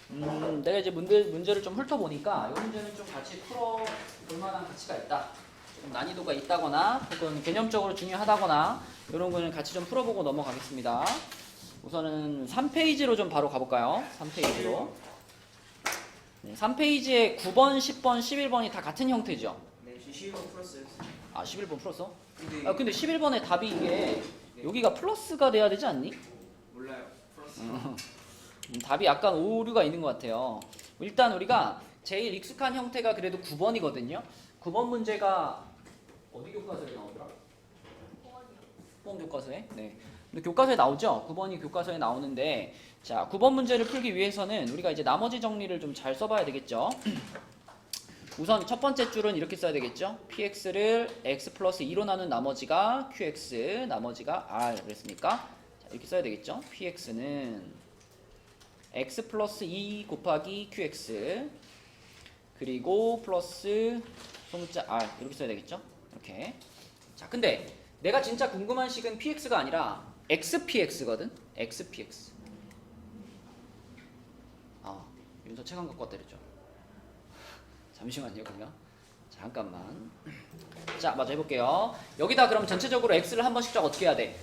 내가 이제 문제를 좀 훑어보니까 이 문제는 좀 같이 풀어볼 만한 가치가 있다. 좀 난이도가 있다거나 혹은 개념적으로 중요하다거나 이런 거는 같이 좀 풀어보고 넘어가겠습니다. 우선은 3페이지로 좀 바로 가볼까요? 3페이지로. 네, 3페이지에 9번, 10번, 11번이 다 같은 형태죠? 네, 11번 풀었어요. 아, 11번 풀었어? 근데, 근데 11번의 답이 이게 여기가 플러스가 돼야 되지 않니? 몰라요. 풀었어요. 답이 약간 오류가 있는 것 같아요. 일단 우리가 제일 익숙한 형태가 그래도 9번이거든요. 9번 문제가 어디 교과서에 나오더라? 수험 교과서에? 네. 근데 교과서에 나오죠? 9번이 교과서에 나오는데, 자, 9번 문제를 풀기 위해서는 우리가 이제 나머지 정리를 좀 잘 써봐야 되겠죠? 우선 첫 번째 줄은 이렇게 써야 되겠죠? px를 x 플러스 2로 나눈 나머지가 qx, 나머지가 r 그랬으니까 자, 이렇게 써야 되겠죠? px는 x 플러스 2 곱하기 qx 그리고 플러스 소문자 r 이렇게 써야 되겠죠? 이렇게. 자, 근데 내가 진짜 궁금한 식은 px가 아니라 xpx거든? xpx. 아, 윤서 책 안 갖고 왔다 그랬죠? 잠시만요, 그러면. 잠깐만. 자, 마저 해볼게요. 여기다 그럼 전체적으로 x를 한 번씩 쫙 어떻게 해야 돼?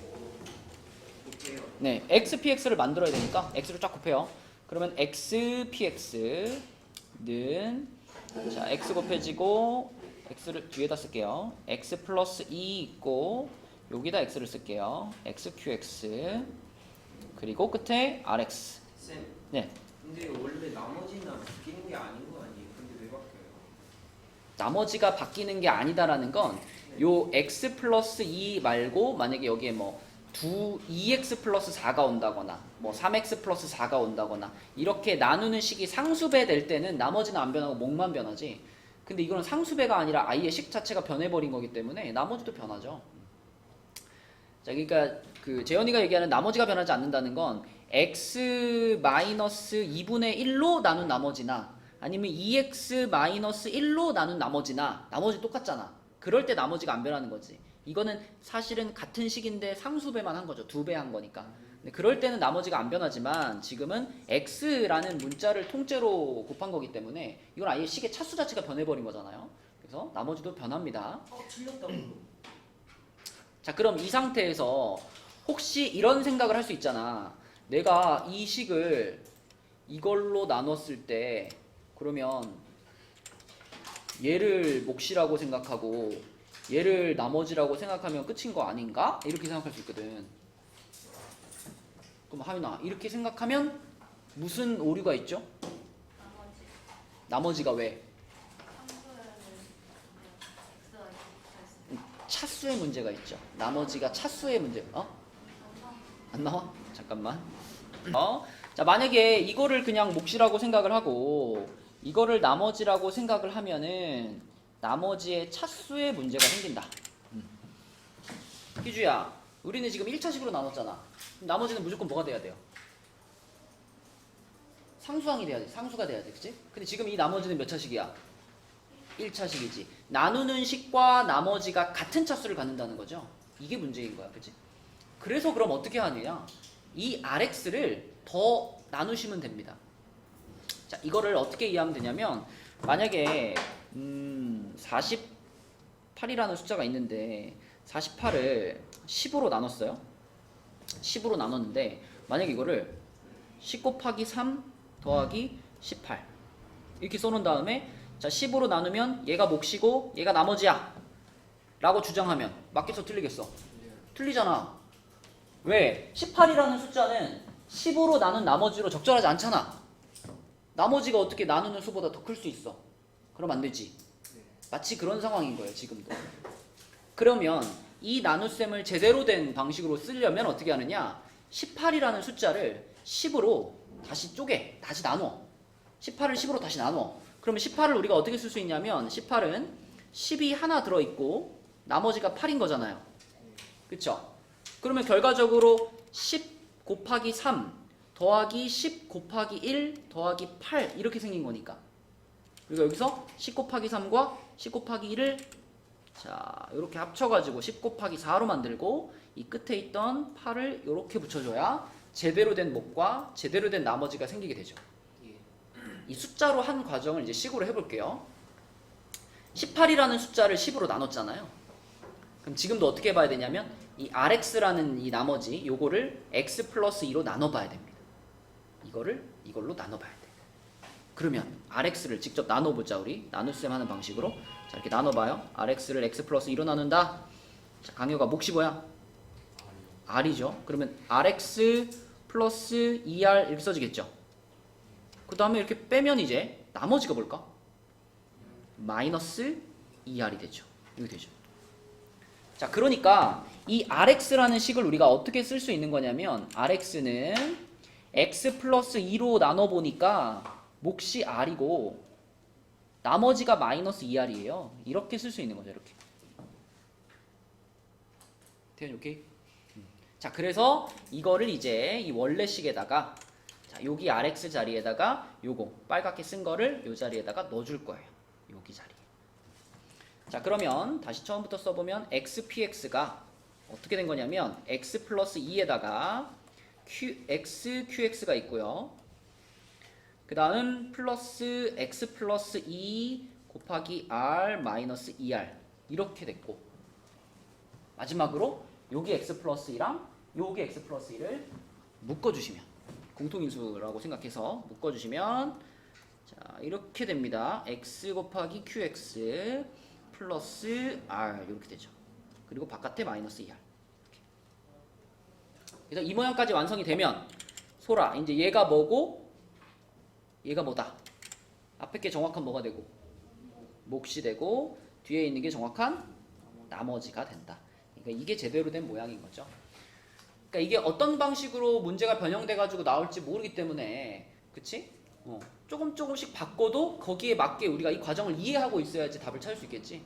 네, xpx를 만들어야 되니까 x를 쫙 곱해요. 그러면 xpx는 자, x 곱해지고 x를 뒤에다 쓸게요. x 플러스 2 있고 여기다 x를 쓸게요. xqx 그리고 끝에 rx. 쌤, 네, 근데 원래 나머지는 바뀌는 게 아닌 거 아니에요? 근데 왜 바뀌어요? 나머지가 바뀌는 게 아니다라는 건 요 x 플러스 2 말고 만약에 여기에 뭐 2x 플러스 4가 온다거나 뭐 3x 플러스 4가 온다거나 이렇게 나누는 식이 상수배 될 때는 나머지는 안 변하고 목만 변하지. 근데 이거는 상수배가 아니라 아예 식 자체가 변해버린 거기 때문에 나머지도 변하죠. 자, 그러니까 그 재현이가 얘기하는 나머지가 변하지 않는다는 건 x 마이너스 2분의 1로 나눈 나머지나 아니면 2x 마이너스 1로 나눈 나머지나 나머지 똑같잖아. 그럴 때 나머지가 안 변하는 거지. 이거는 사실은 같은 식인데 상수배만 한 거죠. 2배 한 거니까. 근데 그럴 때는 나머지가 안 변하지만 지금은 x라는 문자를 통째로 곱한 거기 때문에 이건 아예 식의 차수 자체가 변해버린 거잖아요. 그래서 나머지도 변합니다. 틀렸다고. 자, 그럼 이 상태에서 혹시 이런 생각을 할 수 있잖아. 내가 이 식을 이걸로 나눴을 때 그러면 얘를 몫이라고 생각하고 얘를 나머지라고 생각하면 끝인 거 아닌가? 이렇게 생각할 수 있거든. 그럼 하윤아, 이렇게 생각하면 무슨 오류가 있죠? 나머지가 왜? 차수의 문제가 있죠. 나머지가 차수의 문제. 안 나와? 잠깐만. 자, 만약에 이거를 그냥 몫이라고 생각을 하고 이거를 나머지라고 생각을 하면은 나머지의 차수의 문제가 생긴다. 희주야, 우리는 지금 1차식으로 나눴잖아. 나머지는 무조건 뭐가 돼야 돼요? 상수항이 돼야 돼. 상수가 돼야 돼. 그치? 근데 지금 이 나머지는 몇 차식이야? 1차식이지. 나누는 식과 나머지가 같은 차수를 갖는다는 거죠. 이게 문제인 거야. 그치? 그래서 그럼 어떻게 하느냐? 이 Rx를 더 나누시면 됩니다. 자, 이거를 어떻게 이해하면 되냐면 만약에 48이라는 숫자가 있는데 48을 10으로 나눴어요. 10으로 나눴는데 만약에 이거를 10 곱하기 3 더하기 18 이렇게 써놓은 다음에 자, 10으로 나누면 얘가 몫이고 얘가 나머지야 라고 주장하면 맞겠어? 틀리겠어? 틀리잖아. 왜? 18이라는 숫자는 10으로 나눈 나머지로 적절하지 않잖아. 나머지가 어떻게 나누는 수보다 더 클 수 있어. 그럼 안 되지. 마치 그런 상황인 거예요, 지금도. 그러면 이 나눗셈을 제대로 된 방식으로 쓰려면 어떻게 하느냐? 18이라는 숫자를 10으로 다시 쪼개, 다시 나눠. 18을 10으로 다시 나눠. 그러면 18을 우리가 어떻게 쓸 수 있냐면 18은 10이 하나 들어있고 나머지가 8인 거잖아요. 그쵸? 그러면 결과적으로 10 곱하기 3 더하기 10 곱하기 1 더하기 8 이렇게 생긴 거니까. 그리고 여기서 10 곱하기 3과 10 곱하기 1을 자 이렇게 합쳐가지고 10 곱하기 4로 만들고 이 끝에 있던 8을 이렇게 붙여줘야 제대로 된 몫과 제대로 된 나머지가 생기게 되죠. 이 숫자로 한 과정을 이제 식으로 해볼게요. 18이라는 숫자를 10으로 나눴잖아요. 그럼 지금도 어떻게 봐야 되냐면 이 rx라는 이 나머지 요거를 x 플러스 2로 나눠봐야 됩니다. 이거를 이걸로 나눠봐야 돼. 그러면 rx를 직접 나눠보자. 우리 나눗셈 하는 방식으로. 자, 이렇게 나눠봐요. rx를 x 플러스 2로 나눈다. 자, 강요가 몫이 뭐야? r이죠. 그러면 rx 플러스 2r 이렇게 써지겠죠. 그 다음에 이렇게 빼면 이제 나머지가 뭘까? 마이너스 2r이 되죠. 이렇게 되죠. 자, 그러니까 이 rx라는 식을 우리가 어떻게 쓸 수 있는 거냐면 rx는 x 플러스 2로 나눠보니까 몫이 r이고 나머지가 마이너스 2r이에요. 이렇게 쓸 수 있는 거죠. 이렇게. 태연이 오케이? 자, 그래서 이거를 이제 이 원래식에다가 자, 여기 rx 자리에다가 요거 빨갛게 쓴 거를 요 자리에다가 넣어줄 거예요. 여기 자리에. 자, 그러면 다시 처음부터 써보면 xpx가 어떻게 된 거냐면 x 플러스 2에다가 xqx가 있고요. 그 다음 플러스 x 플러스 2 곱하기 r 마이너스 2r 이렇게 됐고 마지막으로 여기 x 플러스 2랑 여기 x 플러스 2를 묶어주시면 공통인수라고 생각해서 묶어주시면 자, 이렇게 됩니다. x 곱하기 qx 플러스 r 이렇게 되죠. 그리고 바깥에 마이너스 2r. 그래서 이 모양까지 완성이 되면 소라 이제 얘가 뭐고 얘가 뭐다. 앞에 게 정확한 뭐가 되고 몫이 되고 뒤에 있는 게 정확한 나머지가 된다. 그러니까 이게 제대로 된 모양인 거죠. 그러니까 이게 어떤 방식으로 문제가 변형돼 가지고 나올지 모르기 때문에 그치? 조금씩 바꿔도 거기에 맞게 우리가 이 과정을 이해하고 있어야지 답을 찾을 수 있겠지.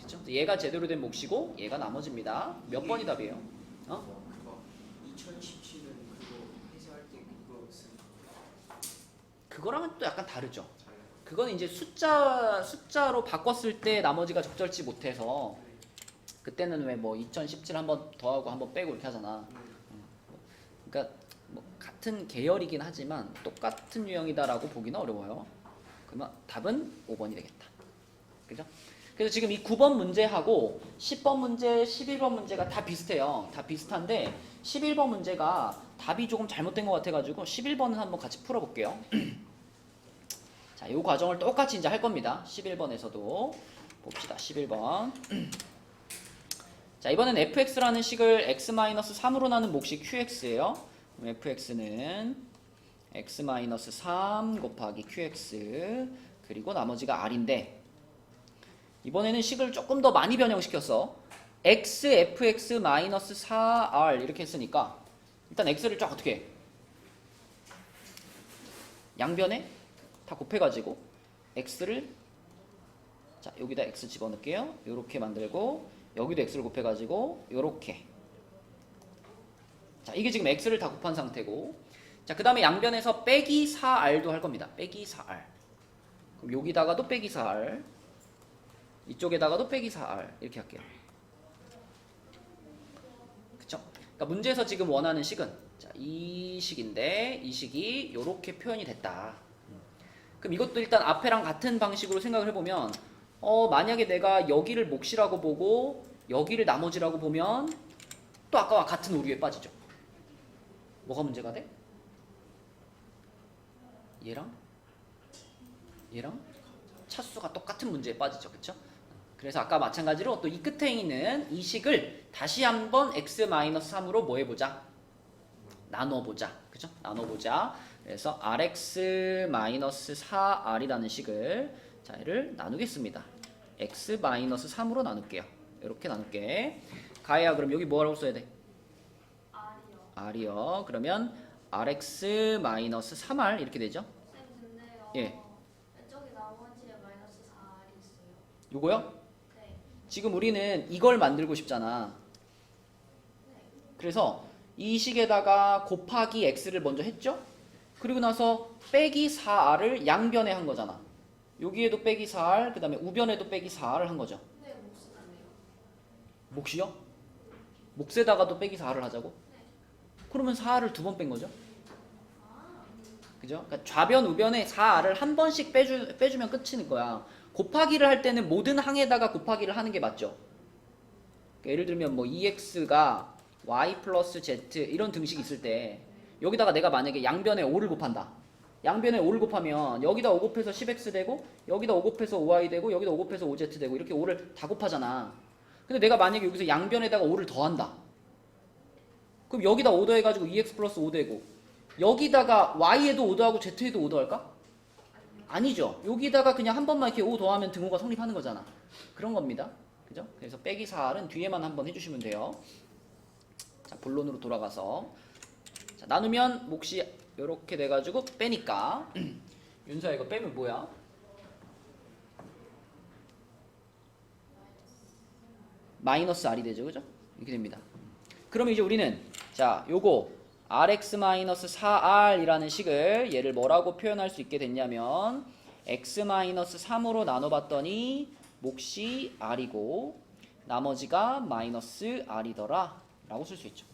그쵸? 얘가 제대로 된 몫이고 얘가 나머지입니다. 몇 번이 답이에요? 그거 2017은 그거 해소할 때 그거 쓴 그거랑은 또 약간 다르죠. 그거는 이제 숫자로 바꿨을 때 나머지가 적절치 못해서 그때는 왜 뭐 2017 한번 더하고 한번 빼고 이렇게 하잖아. 그러니까 뭐 같은 계열이긴 하지만 똑같은 유형이다라고 보기는 어려워요. 그러면 답은 5번이 되겠다. 그죠? 그래서 지금 이 9번 문제하고 10번 문제, 11번 문제가 다 비슷해요. 다 비슷한데 11번 문제가 답이 조금 잘못된 것 같아가지고 11번은 한번 같이 풀어볼게요. 자, 이 과정을 똑같이 이제 할 겁니다. 11번에서도 봅시다. 11번. 자, 이번엔 fx라는 식을 x-3으로 나눈 몫이 qx예요. 그럼 fx는 x-3 곱하기 qx 그리고 나머지가 r인데 이번에는 식을 조금 더 많이 변형시켰어. x fx-4r 이렇게 했으니까 일단 x를 쫙 어떻게 해? 양변에 다 곱해가지고 x를 자 여기다 x 집어넣을게요. 요렇게 만들고 여기도 x를 곱해가지고 요렇게 자 이게 지금 x를 다 곱한 상태고 자 그 다음에 양변에서 빼기 4r도 할 겁니다. 빼기 4r 그럼 여기다가도 빼기 4r 이쪽에다가도 빼기 4r 이렇게 할게요. 그쵸? 그러니까 문제에서 지금 원하는 식은 자, 이 식인데 이 식이 요렇게 표현이 됐다. 그럼 이것도 일단 앞에랑 같은 방식으로 생각을 해보면 만약에 내가 여기를 몫이라고 보고 여기를 나머지라고 보면 또 아까와 같은 오류에 빠지죠. 뭐가 문제가 돼? 얘랑 차수가 똑같은 문제에 빠지죠. 그쵸? 그래서 아까 마찬가지로 또 이 끝에 있는 이 식을 다시 한번 x-3으로 뭐 해보자? 나눠보자. 그죠? 나눠보자. 그래서 rx-4r이라는 식을 자, 얘를 나누겠습니다. x-3으로 나눌게요. 이렇게 나눌게. 가해야 그럼 여기 뭐라고 써야 돼? r이요. 그러면 rx-3r 이렇게 되죠? 쌤 근데요. 예. 왼쪽에 나머지에 마이너스 4알이 있어요. 요거요? 네. 지금 우리는 이걸 만들고 싶잖아. 네. 그래서 이 식에다가 곱하기 x를 먼저 했죠? 그리고 나서 빼기 4r을 양변에 한 거잖아. 여기에도 빼기 4r, 그 다음에 우변에도 빼기 4r을 한 거죠. 네, 몫이 다네요. 몫이요? 몫에다가도 빼기 4r을 하자고? 네. 그러면 4r을 두 번 뺀 거죠? 아, 그죠? 그러니까 좌변 우변에 4r을 한 번씩 빼주면 끝이는 거야. 곱하기를 할 때는 모든 항에다가 곱하기를 하는 게 맞죠. 그러니까 예를 들면 뭐 EX가 Y 플러스 Z 이런 등식이 있을 때 여기다가 내가 만약에 양변에 5를 곱한다. 양변에 5를 곱하면 여기다 5 곱해서 10X 되고 여기다 5 곱해서 5Y 되고 여기다 5 곱해서 5Z 되고 이렇게 5를 다 곱하잖아. 근데 내가 만약에 여기서 양변에다가 5를 더한다. 그럼 여기다 5 더해가지고 2X 플러스 5 되고 여기다가 Y에도 5 더하고 Z에도 5 더할까? 아니죠. 여기다가 그냥 한 번만 이렇게 5 더하면 등호가 성립하는 거잖아. 그런 겁니다. 그죠? 그래서 빼기 4R은 뒤에만 한번 해주시면 돼요. 자, 본론으로 돌아가서 자, 나누면 몫이 이렇게 돼가지고 빼니까 윤서야 이거 빼면 뭐야? 마이너스 R이 되죠. 그죠? 이렇게 됩니다. 그러면 이제 우리는 자 요거 Rx-4R 이라는 식을 얘를 뭐라고 표현할 수 있게 됐냐면 x-3으로 나눠봤더니 몫이 R이고 나머지가 마이너스 R이더라 라고 쓸 수 있죠.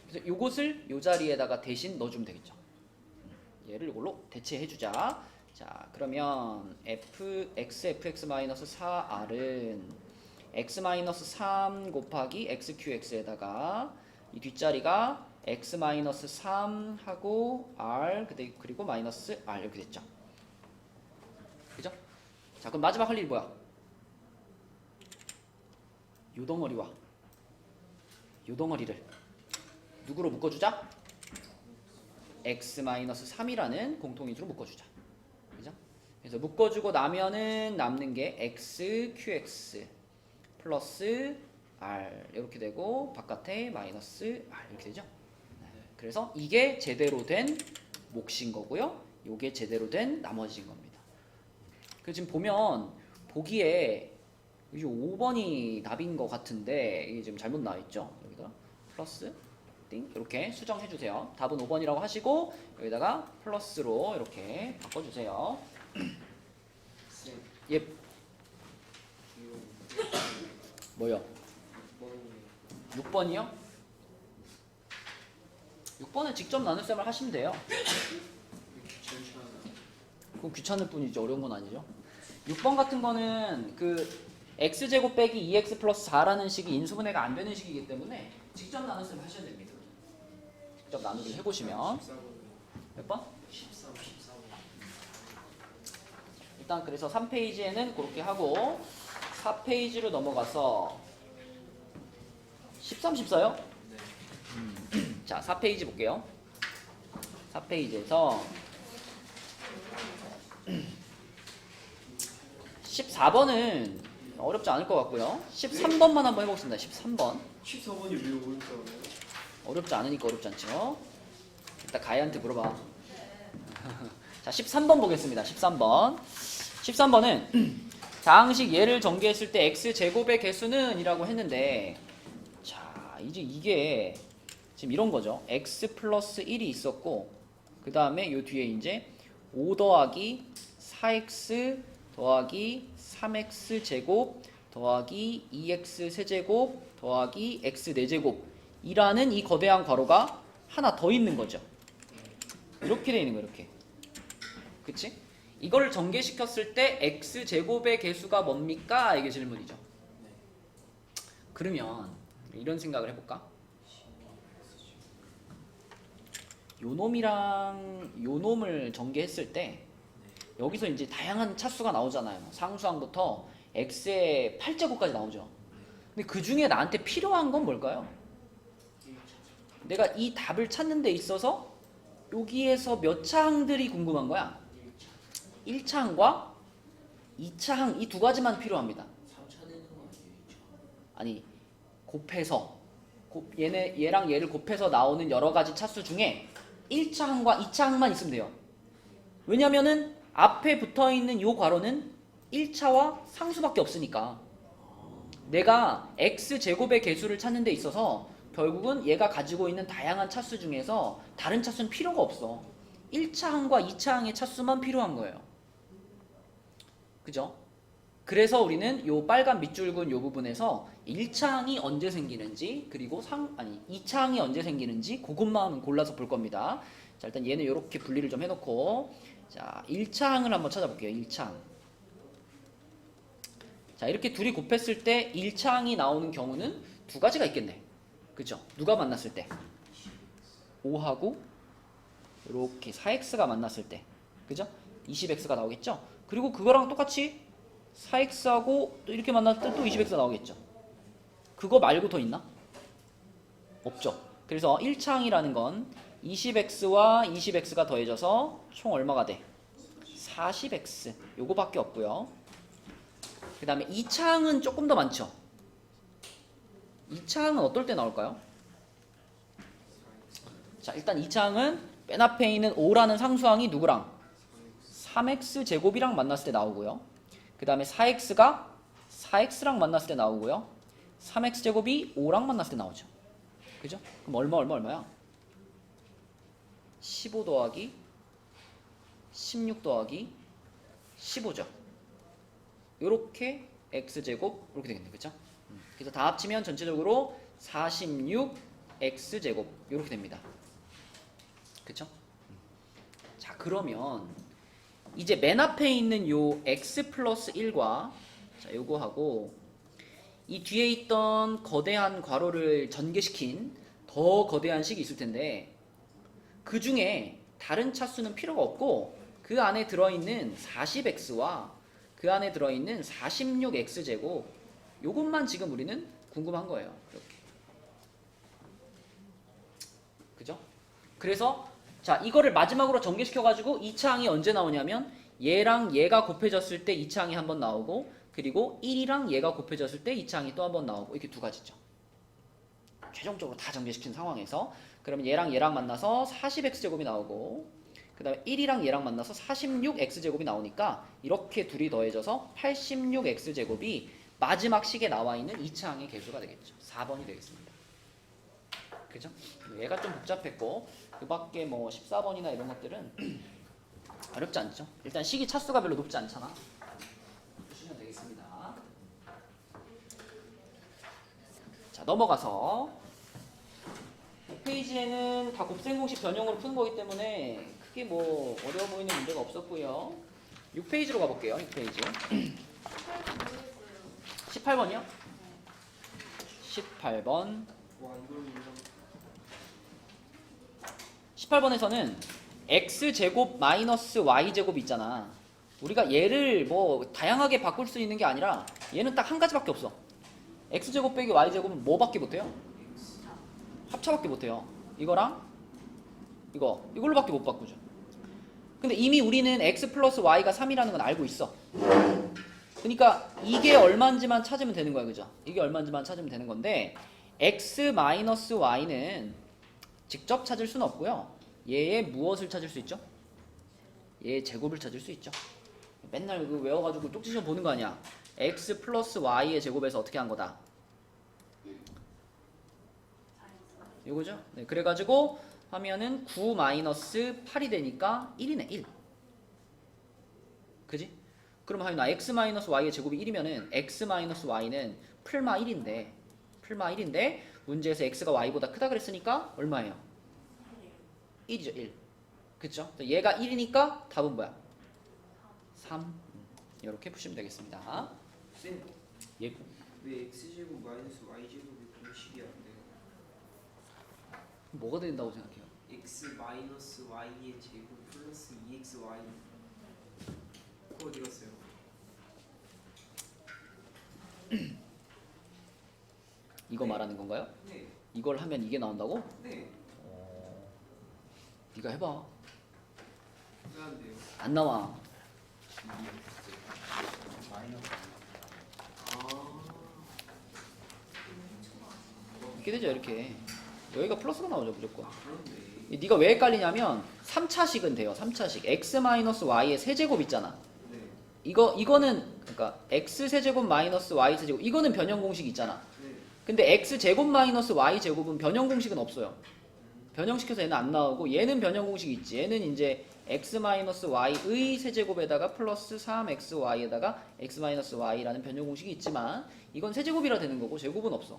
그래서 요것을 요 자리에다가 대신 넣어주면 되겠죠. 얘를 이걸로 대체해주자. 자 그러면 xfx-4r은 x-3 곱하기 xqx에다가 이 뒷자리가 x-3 하고 r 그리고 마이너스 r 이렇게 됐죠. 그죠? 자 그럼 마지막 할 일이 뭐야? 요 덩어리와 요 덩어리를 누구로 묶어주자? x-3이라는 공통인수로 묶어주자. 그죠? 그래서 묶어주고 나면은 남는 게 x, qx 플러스 r 이렇게 되고 바깥에 마이너스 r 이렇게 되죠. 그래서 이게 제대로 된 몫인 거고요. 요게 제대로 된 나머지인 겁니다. 그 지금 보면 보기에 5번이 답인 것 같은데 이게 지금 잘못 나와 있죠. 여기다 플러스 띵 이렇게 수정해 주세요. 답은 5번이라고 하시고 여기다가 플러스로 이렇게 바꿔 주세요. 쌤, 예, 이거 뭐요? 6번이요? 6번은 직접 나눗셈을 하시면 돼요. 귀찮지 않아. 그건 귀찮을 뿐이지 어려운 건 아니죠. 6번 같은 거는 그 x제곱 빼기 2x 플러스 4라는 식이 인수분해가 안 되는 식이기 때문에 직접 나눗셈 하셔야 됩니다. 직접 나누기를 해보시면 14번. 몇 번? 14번. 일단 그래서 3페이지에는 그렇게 하고 4페이지로 넘어가서 13, 14요? 네. 자 4페이지 볼게요. 4페이지에서 14번은 어렵지 않을 것 같고요. 13번만 한번 해보겠습니다. 13번 14번이 왜 어렵다고요? 어렵지 않으니까 어렵지 않죠. 일단 가희한테 물어봐. 자 13번 보겠습니다. 13번 13번은 다항식 얘를 전개했을 때 x제곱의 개수는 이라고 했는데 자 이제 이게 지금 이런 거죠. x 플러스 1이 있었고 그 다음에 요 뒤에 이제 5 더하기 4x 더하기 3x 제곱 더하기 2x 세제곱 더하기 x 4제곱 이라는 이 거대한 괄호가 하나 더 있는 거죠. 이렇게 돼 있는 거예요. 이렇게. 그치? 이걸 전개시켰을 때 x제곱의 개수가 뭡니까? 이게 질문이죠. 그러면 이런 생각을 해볼까? 요 놈이랑 요 놈을 전개했을 때 여기서 이제 다양한 차수가 나오잖아요. 상수항부터 x의 8제곱까지 나오죠. 근데 그 중에 나한테 필요한 건 뭘까요? 내가 이 답을 찾는 데 있어서 여기에서 몇 차 항들이 궁금한 거야? 1차 항과 2차 항 이 두 가지만 필요합니다. 3차 되는 거 아니에요? 아니 곱해서 얘랑 얘를 곱해서 나오는 여러 가지 차수 중에 1차 항과 2차 항만 있으면 돼요. 왜냐면은 앞에 붙어있는 요 괄호는 1차와 상수밖에 없으니까 내가 x제곱의 개수를 찾는 데 있어서 결국은 얘가 가지고 있는 다양한 차수 중에서 다른 차수는 필요가 없어. 1차 항과 2차 항의 차수만 필요한 거예요. 그죠? 그래서 우리는 요 빨간 밑줄근 요 부분에서 1차 항이 언제 생기는지 그리고 2차 항이 언제 생기는지 그것만 골라서 볼 겁니다. 자, 일단 얘는 이렇게 분리를 좀 해놓고, 자, 1차 항을 한번 찾아볼게요. 1차 항. 자, 이렇게 둘이 곱했을 때 1차 항이 나오는 경우는 두 가지가 있겠네. 그죠? 누가 만났을 때? 5하고 이렇게 4x가 만났을 때. 그죠? 20x가 나오겠죠? 그리고 그거랑 똑같이 4x하고 또 이렇게 만났을 때 또 20x가 나오겠죠? 그거 말고 더 있나? 없죠. 그래서 1차 항이라는 건 20x와 20x가 더해져서 총 얼마가 돼? 40x. 요거밖에 없고요. 그 다음에 2차 항은 조금 더 많죠. 2차 항은 어떨 때 나올까요? 자, 일단 2차 항은 맨 앞에 있는 5라는 상수항이 누구랑? 3x 제곱이랑 만났을 때 나오고요. 그 다음에 4x가 4x랑 만났을 때 나오고요. 3x 제곱이 5랑 만났을 때 나오죠. 그죠? 그럼 얼마야? 15 더하기 16 더하기 15죠. 요렇게 x제곱 이렇게 되겠네. 그죠? 그래서 다 합치면 전체적으로 46x제곱 이렇게 됩니다. 그쵸? 자, 그러면 이제 맨 앞에 있는 요 x 플러스 1과 자, 요거하고 이 뒤에 있던 거대한 괄호를 전개시킨 더 거대한 식이 있을 텐데 그 중에 다른 차수는 필요가 없고 그 안에 들어있는 40x와 그 안에 들어있는 46x제곱 요것만 지금 우리는 궁금한 거예요. 이렇게. 그죠? 그래서 자, 이거를 마지막으로 전개시켜가지고 2차 항이 언제 나오냐면 얘랑 얘가 곱해졌을 때 2차 항이 한번 나오고 그리고 1이랑 얘가 곱해졌을 때 2차 항이 또 한번 나오고 이렇게 두 가지죠. 최종적으로 다 전개시킨 상황에서 그러면 얘랑 얘랑 만나서 40x제곱이 나오고 그 다음에 1이랑 얘랑 만나서 46x제곱이 나오니까 이렇게 둘이 더해져서 86x제곱이 마지막 식에 나와 있는 2차 항의 개수가 되겠죠. 4번이 되겠습니다. 그죠? 얘가 좀 복잡했고 그 밖에 뭐 14번이나 이런 것들은 어렵지 않죠. 일단 식이 차수가 별로 높지 않잖아. 보시면 되겠습니다. 자, 넘어가서 이 페이지에는 다 곱셈 공식 변형으로 푸는 거기 때문에 크게 뭐 어려워 보이는 문제가 없었고요. 6페이지로 가볼게요. 6페이지. 18번이요? 18번. 18번에서는 x제곱 마이너스 y제곱이 있잖아. 우리가 얘를 뭐 다양하게 바꿀 수 있는 게 아니라 얘는 딱 한 가지밖에 없어. x제곱 빼기 y제곱은 뭐밖에 못해요? 합차밖에 못해요. 이거랑 이걸로밖에 못 바꾸죠. 근데 이미 우리는 x 플러스 y가 3이라는 건 알고 있어. 그러니까 이게 얼마인지만 찾으면 되는 거야. 그죠? 이게 얼마인지만 찾으면 되는 건데 x 마이너스 y는 직접 찾을 수는 없고요. 얘의 무엇을 찾을 수 있죠? 얘의 제곱을 찾을 수 있죠. 맨날 그거 외워가지고 쪽지시험 보는 거 아니야. x 플러스 y의 제곱에서 어떻게 한 거다? 이거죠? 네, 그래가지고 하면은 9 마이너스 8이 되니까 1이네. 1. 그지? 그럼 하윤아 x 마이너스 y의 제곱이 1이면은 x 마이너스 y는 풀마 1인데 문제에서 x가 y보다 크다 그랬으니까 얼마예요? 1이죠. 1. 그쵸? 얘가 1이니까 답은 뭐야? 3. 이렇게 푸시면 되겠습니다. 쌤, 예. 왜 x제곱 마이너스 y제곱이 공식이 안 돼요? 뭐가 된다고 생각해요? x 마이너스 y의 제곱 플러스 2xy 그거 어디 갔어요? 이거 네. 말하는 건가요? 네, 이걸 하면 이게 나온다고? 네, 네가 해봐. 왜 안 돼요? 안 나와. 아, 이렇게 되죠. 이렇게. 여기가 플러스가 나오죠. 무조건. 그런데 네가 왜 헷갈리냐면 3차식은 돼요. 3차식. x-y의 세제곱 있잖아. 네, 이거는 그러니까 x 세제곱 마이너스 y 세제곱 이거는 변형 공식이 있잖아. 네, 근데 x 제곱 마이너스 y 제곱은 변형 공식은 없어요. 변형시켜서 얘는 안 나오고 얘는 변형 공식이 있지. 얘는 이제 x 마이너스 y의 세제곱에다가 플러스 3xy에다가 x 마이너스 y라는 변형 공식이 있지만 이건 세제곱이라 되는 거고 제곱은 없어.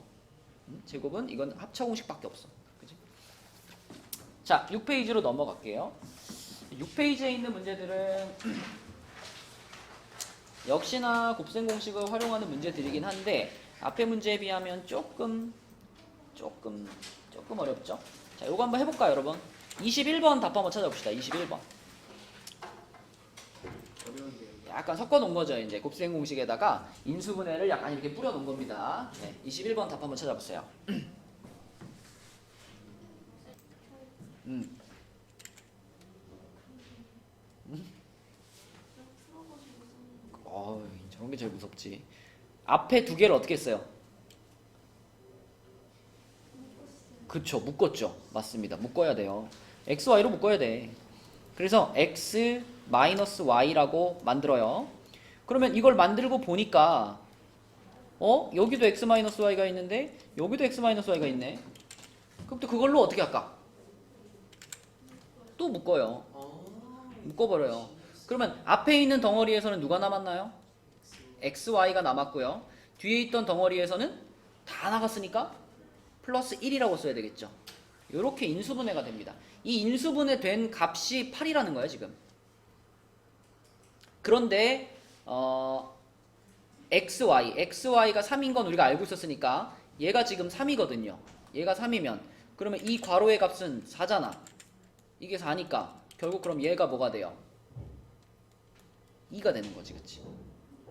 제곱은 이건 합차 공식밖에 없어. 그치? 자, 6페이지로 넘어갈게요. 6페이지에 있는 문제들은 역시나 곱셈 공식을 활용하는 문제들이긴 한데 앞의 문제에 비하면 조금 어렵죠. 자, 요거 한번 해볼까요, 여러분? 21번 답 한번 찾아봅시다. 21번. 어려운데요. 약간 섞어놓은 거죠. 이제 곱셈 공식에다가 인수분해를 약간 이렇게 뿌려놓은 겁니다. 네, 21번 답 한번 찾아보세요. 저런 게 제일 무섭지. 앞에 두 개를 어떻게 했어요? 그쵸, 묶었죠. 맞습니다. 묶어야 돼요. x, y로 묶어야 돼. 그래서 x 마이너스 y라고 만들어요. 그러면 이걸 만들고 보니까 여기도 x 마이너스 y가 있는데 여기도 x 마이너스 y가 있네. 그럼 또 그걸로 어떻게 할까? 또 묶어요. 묶어버려요. 그러면 앞에 있는 덩어리에서는 누가 남았나요? x, y가 남았고요. 뒤에 있던 덩어리에서는 다 나갔으니까 플러스 1이라고 써야 되겠죠. 이렇게 인수분해가 됩니다. 이 인수분해 된 값이 8이라는 거예요, 지금. 그런데 xy가 3인 건 우리가 알고 있었으니까 얘가 지금 3이거든요. 얘가 3이면 그러면 이 괄호의 값은 4잖아. 이게 4니까 결국 그럼 얘가 뭐가 돼요? 2가 되는 거지, 그치?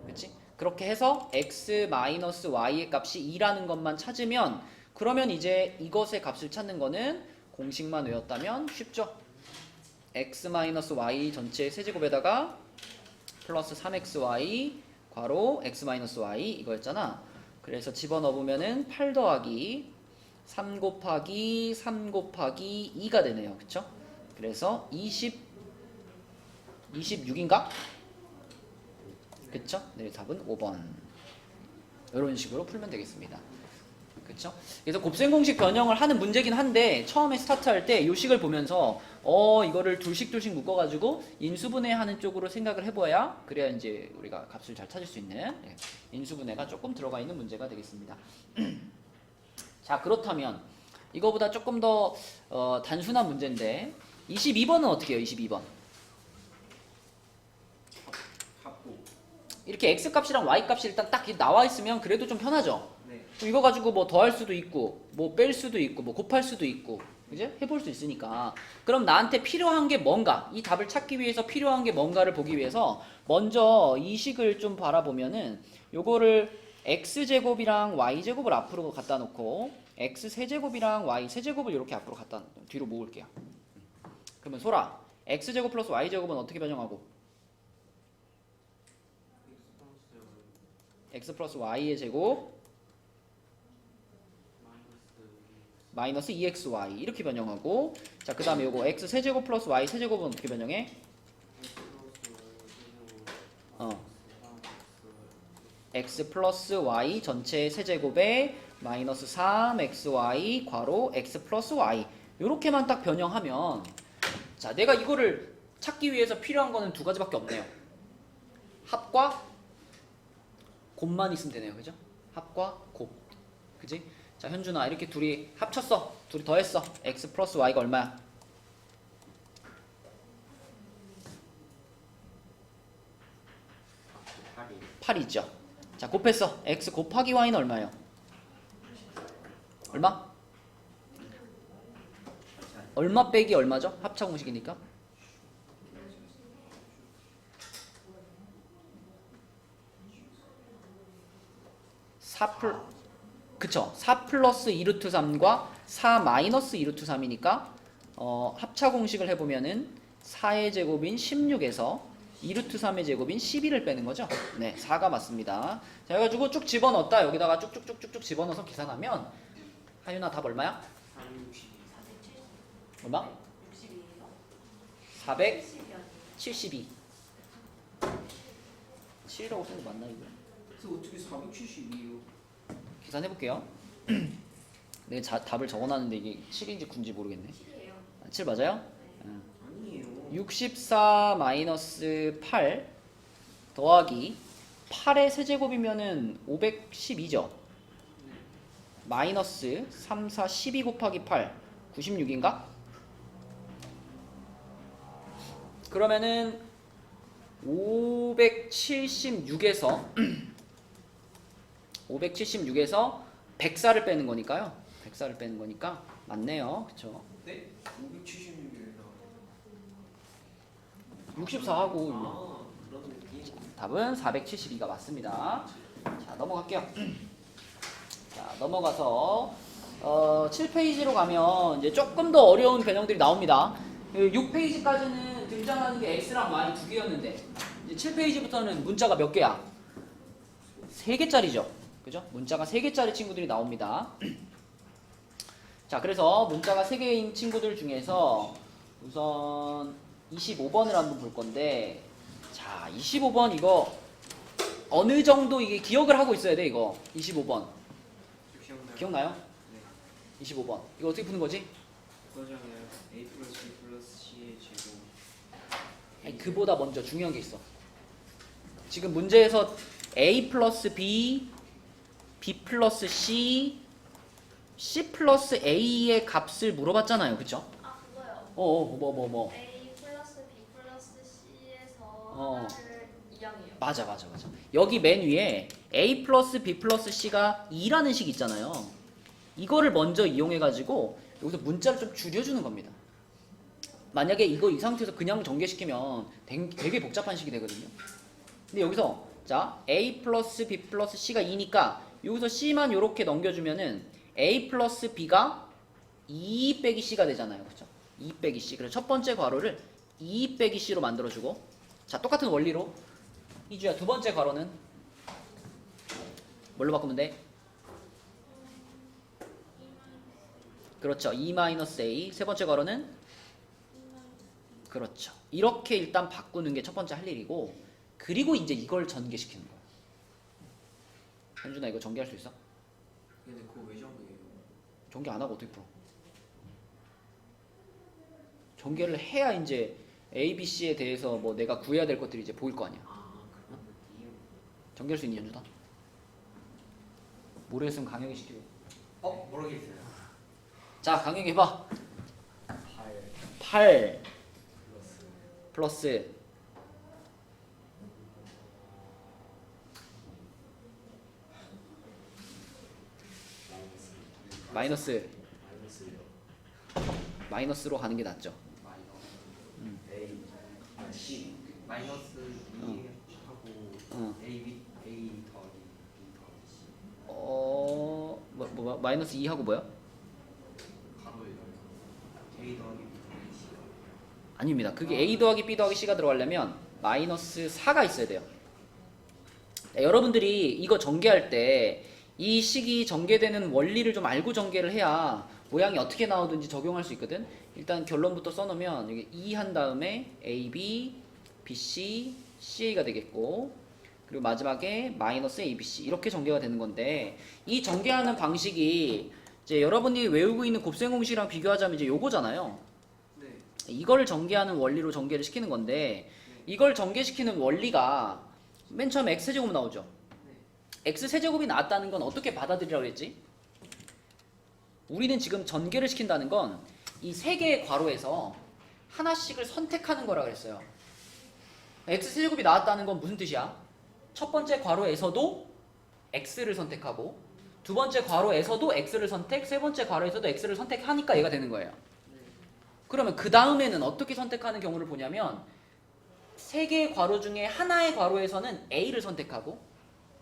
그치? 그렇게 해서 x-y의 값이 2라는 것만 찾으면 그러면 이제 이것의 값을 찾는 거는 공식만 외웠다면 쉽죠? x-y 전체 세제곱에다가 플러스 3xy 괄호 x-y 이거였잖아. 그래서 집어넣으면은 8 더하기 3 곱하기 3 곱하기 2가 되네요. 그쵸? 그래서 26인가? 그쵸? 네, 답은 5번. 이런 식으로 풀면 되겠습니다. 그쵸? 그래서 곱셈 공식 변형을 하는 문제긴 한데 처음에 스타트할 때 이 식을 보면서 이거를 둘씩 묶어가지고 인수분해하는 쪽으로 생각을 해봐야 그래야 이제 우리가 값을 잘 찾을 수 있는 인수분해가 조금 들어가 있는 문제가 되겠습니다. 자, 그렇다면 이거보다 조금 더 단순한 문제인데 22번은 어떻게 해요? 22번 이렇게 x값이랑 y값이 일단 딱 나와 있으면 그래도 좀 편하죠? 네. 이거 가지고 뭐 더할 수도 있고 뭐 뺄 수도 있고 뭐 곱할 수도 있고 이제 해볼 수 있으니까 그럼 나한테 필요한 게 뭔가 이 답을 찾기 위해서 필요한 게 뭔가를 보기 위해서 먼저 이 식을 좀 바라보면은 요거를 x제곱이랑 y제곱을 앞으로 갖다 놓고 x세제곱이랑 y세제곱을 이렇게 앞으로 갖다 뒤로 모을게요. 그러면 소라 x제곱 플러스 y제곱은 어떻게 변형하고 x 플러스 y의 제곱 마이너스 2xy 이렇게 변형하고 자 그 다음에 요거 x 세제곱 플러스 y 세제곱은 어떻게 변형해? x 플러스 y 전체 세제곱에 마이너스 3xy 괄호 x 플러스 y 요렇게만 딱 변형하면 자 내가 이거를 찾기 위해서 필요한 거는 두 가지밖에 없네요. 합과 곱만 있으면 되네요. 그죠? 합과 곱. 그지? 자, 현준아, 이렇게 둘이 합쳤어. 둘이 더했어. x 플러스 y가 얼마야? 8이죠. 자, 곱했어. x 곱하기 y는 얼마예요? 얼마? 얼마 빼기 얼마죠? 합차 공식이니까. 4 플러스 2루트 3과 4 마이너스 2루트 3이니까 합차 공식을 해보면은 4의 제곱인 16에서 2루트 3의 제곱인 12를 빼는 거죠. 네, 4가 맞습니다. 자, 해가지고 쭉 집어넣었다. 여기다가 쭉쭉쭉쭉 집어넣어서 계산하면 하윤아 답 얼마야? 462. 얼마? 472. 7이라고 쓰는 거 맞나 이거? 그래서 어떻게 472요? 계산해볼게요. 내가 답을 적어놨는데 이게 7인지 9인지 모르겠네. 7이에요. 7 맞아요? 아니에요. 64 마이너스 8 더하기 8의 세제곱이면은 512죠. 네. 마이너스 3, 4, 12 곱하기 8 96인가? 그러면은 576에서 576에서 104를 빼는 거니까요. 104를 빼는 거니까 맞네요. 그쵸? 네? 576이 나와요. 64하고 아, 그런 느낌. 답은 472가 맞습니다. 자, 넘어갈게요. 자, 넘어가서 7페이지로 가면 이제 조금 더 어려운 변형들이 나옵니다. 6페이지까지는 등장하는 게 x랑 y 두 개였는데 이제 7페이지부터는 문자가 몇 개야? 3개짜리죠. 그죠? 문자가 3개짜리 친구들이 나옵니다. 자, 그래서 문자가 3개인 친구들 중에서 우선 25번을 한번 볼 건데, 자, 25번 이거 어느 정도 이게 기억을 하고 있어야 돼, 이거. 25번. 기억나요? 기억나요? 네. 25번. 이거 어떻게 푸는 거지? 그거잖아요. a 플러스 b 플러스 c의 제곱. 아니, 그보다 먼저 중요한 게 있어. 지금 문제에서 a 플러스 b, b 플러스 c, c 플러스 a의 값을 물어봤잖아요. 그쵸? 아 그거요. 뭐. A 플러스 B 플러스 C에서 어. 하나를 2항이에요. 맞아. 여기 맨 위에 a 플러스 b 플러스 c가 2라는 식 있잖아요. 이거를 먼저 이용해가지고 여기서 문자를 좀 줄여주는 겁니다. 만약에 이거 이 상태에서 그냥 전개시키면 되게 복잡한 식이 되거든요. 근데 여기서 자 a 플러스 b 플러스 c가 2니까 여기서 c만 이렇게 넘겨주면은 a 플러스 b가 2 빼기 c가 되잖아요. 그렇죠? 2 빼기 c. 그래서 첫 번째 괄호를 2 빼기 c로 만들어주고, 자 똑같은 원리로 이주야 두 번째 괄호는 뭘로 바꾸면 돼? 그렇죠. 2-a. 세 번째 괄호는 그렇죠. 이렇게 일단 바꾸는 게 첫 번째 할 일이고, 그리고 이제 이걸 전개시키는 거야. 현준아 이거 전개할 수 있어? 근데 그거 왜 정해요? 전개 안 하고 어떻게 풀어? 전개를 해야 이제 A, B, C에 대해서 뭐 내가 구해야 될 것들이 이제 보일 거 아니야. 아, 그런 느낌. 전개할 수 있니 현준아? 모르겠으면 강혁이 시키고. 모르겠어요. 자 강혁이 해봐. 8 8 플러스 플러스 마이너스 마이너스로 가는 게 낫죠. A C 마이너스 2 하고 A B A 더하기 B 더하기 C 마이너스 2 하고 뭐야? 가로에 A 더하기 B 더하기 C. 아닙니다. 그게 A 더하기 B 더하기 C가 들어가려면 마이너스 4가 있어야 돼요. 네, 여러분들이 이거 전개할 때 이 식이 전개되는 원리를 좀 알고 전개를 해야 모양이 어떻게 나오든지 적용할 수 있거든. 일단 결론부터 써놓으면 여기 2 한 다음에 AB, BC, CA가 되겠고, 그리고 마지막에 마이너스 ABC 이렇게 전개가 되는 건데, 이 전개하는 방식이 이제 여러분이 외우고 있는 곱셈 공식이랑 비교하자면 이제 요거잖아요. 네. 이걸 전개하는 원리로 전개를 시키는 건데, 이걸 전개시키는 원리가 맨 처음에 x제곱 나오죠. x세제곱이 나왔다는 건 어떻게 받아들이라고 했지? 우리는 지금 전개를 시킨다는 건 이 세 개의 괄호에서 하나씩을 선택하는 거라 그랬어요. x세제곱이 나왔다는 건 무슨 뜻이야? 첫 번째 괄호에서도 x를 선택하고, 두 번째 괄호에서도 x를 선택, 세 번째 괄호에서도 x를 선택하니까 얘가 되는 거예요. 그러면 그 다음에는 어떻게 선택하는 경우를 보냐면, 세 개의 괄호 중에 하나의 괄호에서는 a를 선택하고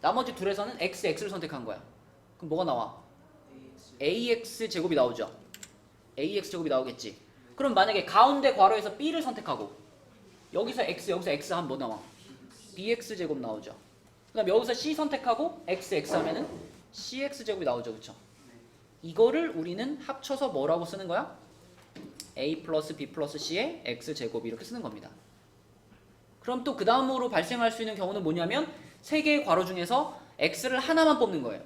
나머지 둘에서는 x를 선택한 거야. 그럼 뭐가 나와? ax 제곱이 나오죠. ax 제곱이 나오겠지. 그럼 만약에 가운데 괄호에서 b를 선택하고 여기서 x 하면 뭐 나와? bx 제곱 나오죠. 그다음 여기서 c 선택하고 x 하면은 cx 제곱이 나오죠. 그렇죠? 이거를 우리는 합쳐서 뭐라고 쓰는 거야? a 플러스 b 플러스 c의 x 제곱 이렇게 쓰는 겁니다. 그럼 또 그 다음으로 발생할 수 있는 경우는 뭐냐면, 세 개의 괄호 중에서 x를 하나만 뽑는 거예요.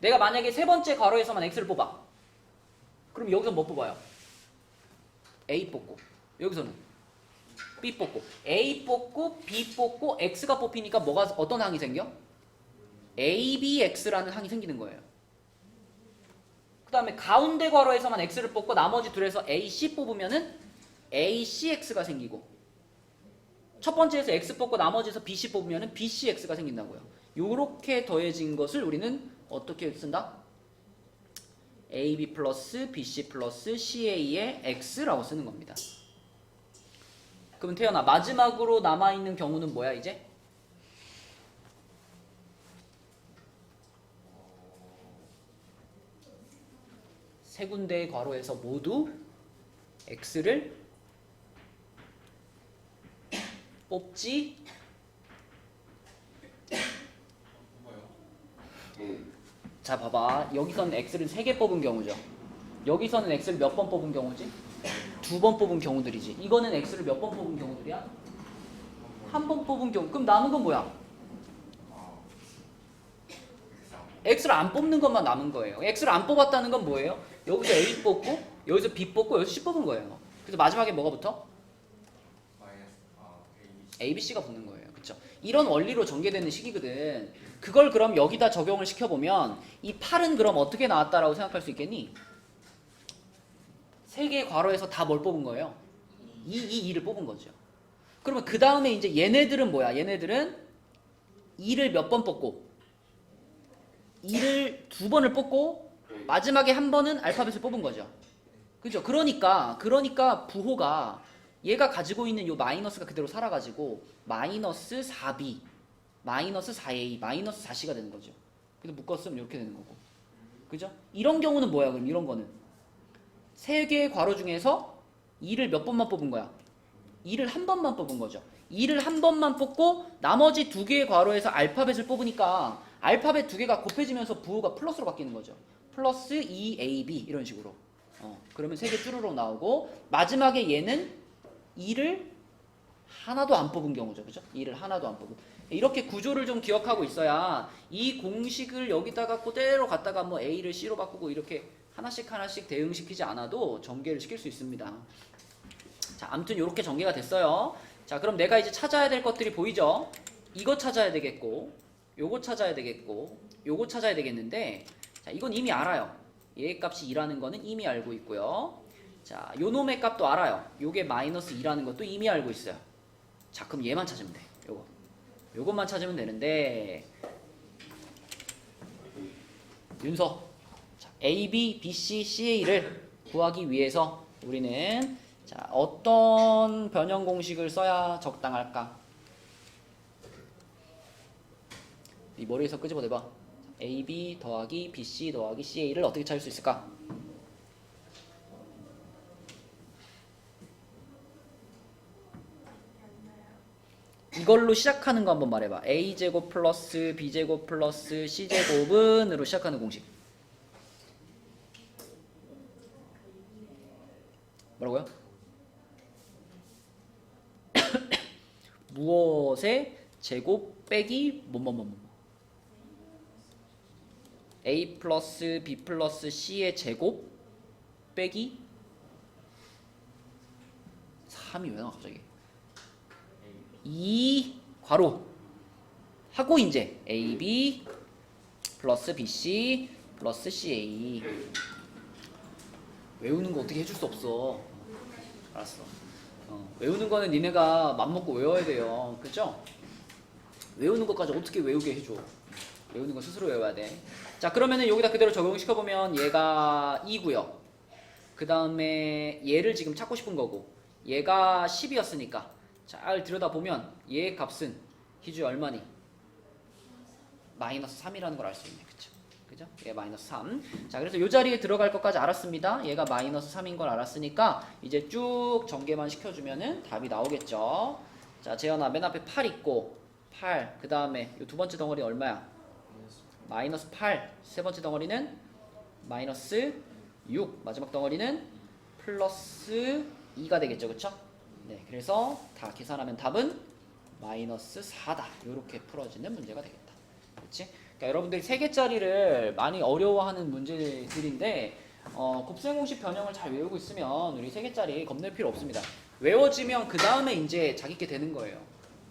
내가 만약에 세 번째 괄호에서만 x를 뽑아. 그럼 여기서 뭐 뽑아요? a 뽑고, 여기서는 b 뽑고, a 뽑고 b 뽑고 x가 뽑히니까 뭐가 어떤 항이 생겨? abx라는 항이 생기는 거예요. 그 다음에 가운데 괄호에서만 x를 뽑고 나머지 둘에서 ac 뽑으면은 acx가 생기고, 첫 번째에서 x 뽑고 나머지에서 bc 뽑으면 bcx가 생긴다고요. 요렇게 더해진 것을 우리는 어떻게 쓴다? ab 플러스 bc 플러스 ca의 x라고 쓰는 겁니다. 그러면 태연아, 마지막으로 남아있는 경우는 뭐야 이제? 세 군데의 괄호에서 모두 x를 뽑지 자 봐봐, 여기서는 x를 3개 뽑은 경우죠. 여기서는 x를 몇 번 뽑은 경우지? 2번 뽑은 경우들이지. 이거는 x를 몇 번 뽑은 경우들이야? 한 번 뽑은 경우. 그럼 남은 건 뭐야? x를 안 뽑는 것만 남은 거예요. x를 안 뽑았다는 건 뭐예요? 여기서 a 뽑고 여기서 b 뽑고 여기서 c 뽑은 거예요. 그래서 마지막에 뭐가 붙어? a, b, c가 붙는 거예요. 그쵸? 이런 원리로 전개되는 식이거든. 그걸 그럼 여기다 적용을 시켜보면 이 8은 그럼 어떻게 나왔다라고 생각할 수 있겠니? 3개의 괄호에서 다 뭘 뽑은 거예요? 2를 뽑은 거죠. 그러면 그 다음에 이제 얘네들은 뭐야? 얘네들은 2를 몇 번 뽑고 2를 2번을 뽑고 마지막에 한 번은 알파벳을 뽑은 거죠. 그죠? 그러니까 부호가 얘가 가지고 있는 요 마이너스가 그대로 살아가지고 마이너스 4b, 마이너스 4a, 마이너스 4c가 되는 거죠. 그래서 묶었으면 이렇게 되는 거고. 그죠? 이런 경우는 뭐야? 그럼 이런 거는 3개의 괄호 중에서 2를 몇 번만 뽑은 거야? 2를 한 번만 뽑은 거죠. 2를 한 번만 뽑고 나머지 2개의 괄호에서 알파벳을 뽑으니까 알파벳 2개가 곱해지면서 부호가 플러스로 바뀌는 거죠. 플러스 2ab 이런 식으로. 그러면 3개 쭈루룩 나오고 마지막에 얘는 2를 하나도 안 뽑은 경우죠. 그죠? 2를 하나도 안 뽑은. 이렇게 구조를 좀 기억하고 있어야 이 공식을 여기다가 그대로 갖다가 뭐 a를 c로 바꾸고 이렇게 하나씩 대응시키지 않아도 전개를 시킬 수 있습니다. 자, 아무튼 이렇게 전개가 됐어요. 자, 그럼 내가 이제 찾아야 될 것들이 보이죠? 이거 찾아야 되겠고, 요거 찾아야 되겠고, 요거 찾아야 되겠는데, 자, 이건 이미 알아요. 얘의 값이 2라는 거는 이미 알고 있고요. 자, 요 놈의 값도 알아요. 요게 마이너스 2라는 것도 이미 알고 있어요. 자, 그럼 얘만 찾으면 돼. 요것만 찾으면 되는데, 윤서. 자, A, B, B, C, CA를 구하기 위해서 우리는 자, 어떤 변형 공식을 써야 적당할까? 이 머리에서 끄집어내봐. AB 더하기 BC 더하기 CA를 어떻게 찾을 수 있을까? 이걸로 시작하는 거 한번 말해봐. A제곱 플러스 B제곱 플러스 C제곱은으로 시작하는 공식. 뭐라고요? 무엇의 제곱 빼기 뭐뭐뭐뭐. A 플러스 B 플러스 C의 제곱 빼기 3이 왜 나와 갑자기? 2 괄호 하고 이제 AB 플러스 BC 플러스 CA. 외우는 거 어떻게 해줄 수 없어. 알았어. 외우는 거는 니네가 맘먹고 외워야 돼요. 그죠? 외우는 것까지 어떻게 외우게 해줘. 외우는 거 스스로 외워야 돼. 자, 그러면은 여기다 그대로 적용시켜보면 얘가 2고요. 그 다음에 얘를 지금 찾고 싶은 거고 얘가 10이었으니까 잘 들여다보면 얘의 값은 희주야 얼마니? 마이너스 3이라는 걸 알 수 있네. 그쵸? 그죠? 얘 마이너스 3. 자, 그래서 이 자리에 들어갈 것까지 알았습니다. 얘가 마이너스 3인 걸 알았으니까 이제 쭉 전개만 시켜주면은 답이 나오겠죠. 자, 재현아 맨 앞에 8 있고 8. 그 다음에 이 두 번째 덩어리 얼마야? 마이너스 8. 세 번째 덩어리는 마이너스 6. 마지막 덩어리는 플러스 2가 되겠죠. 그쵸? 네, 그래서 다 계산하면 답은 마이너스 4다. 이렇게 풀어지는 문제가 되겠다. 그렇지? 그러니까 여러분들이 3개짜리를 많이 어려워하는 문제들인데 곱셈 공식 변형을 잘 외우고 있으면 우리 3개짜리 겁낼 필요 없습니다. 외워지면 그 다음에 이제 자기께 되는 거예요.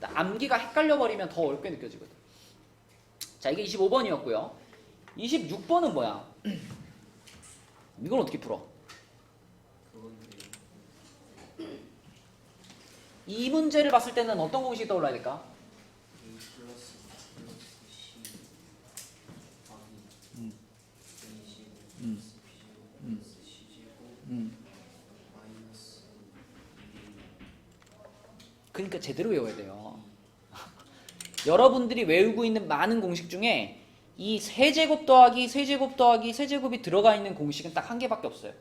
암기가 헷갈려 버리면 더 어렵게 느껴지거든. 자, 이게 25번이었고요. 26번은 뭐야? 이건 어떻게 풀어? 이 문제를 봤을 때는 어떤 공식이 떠올라야 될까? A 플러스 C 더하기 음. A 제곱 음. 플러스 B 제곱 음. 플러스 C 제곱 마이너스 2A. 그러니까 제대로 외워야 돼요. 여러분들이 외우고 있는 많은 공식 중에 이 세제곱 더하기 세제곱 더하기 세제곱이 들어가 있는 공식은 딱 한 개밖에 없어요.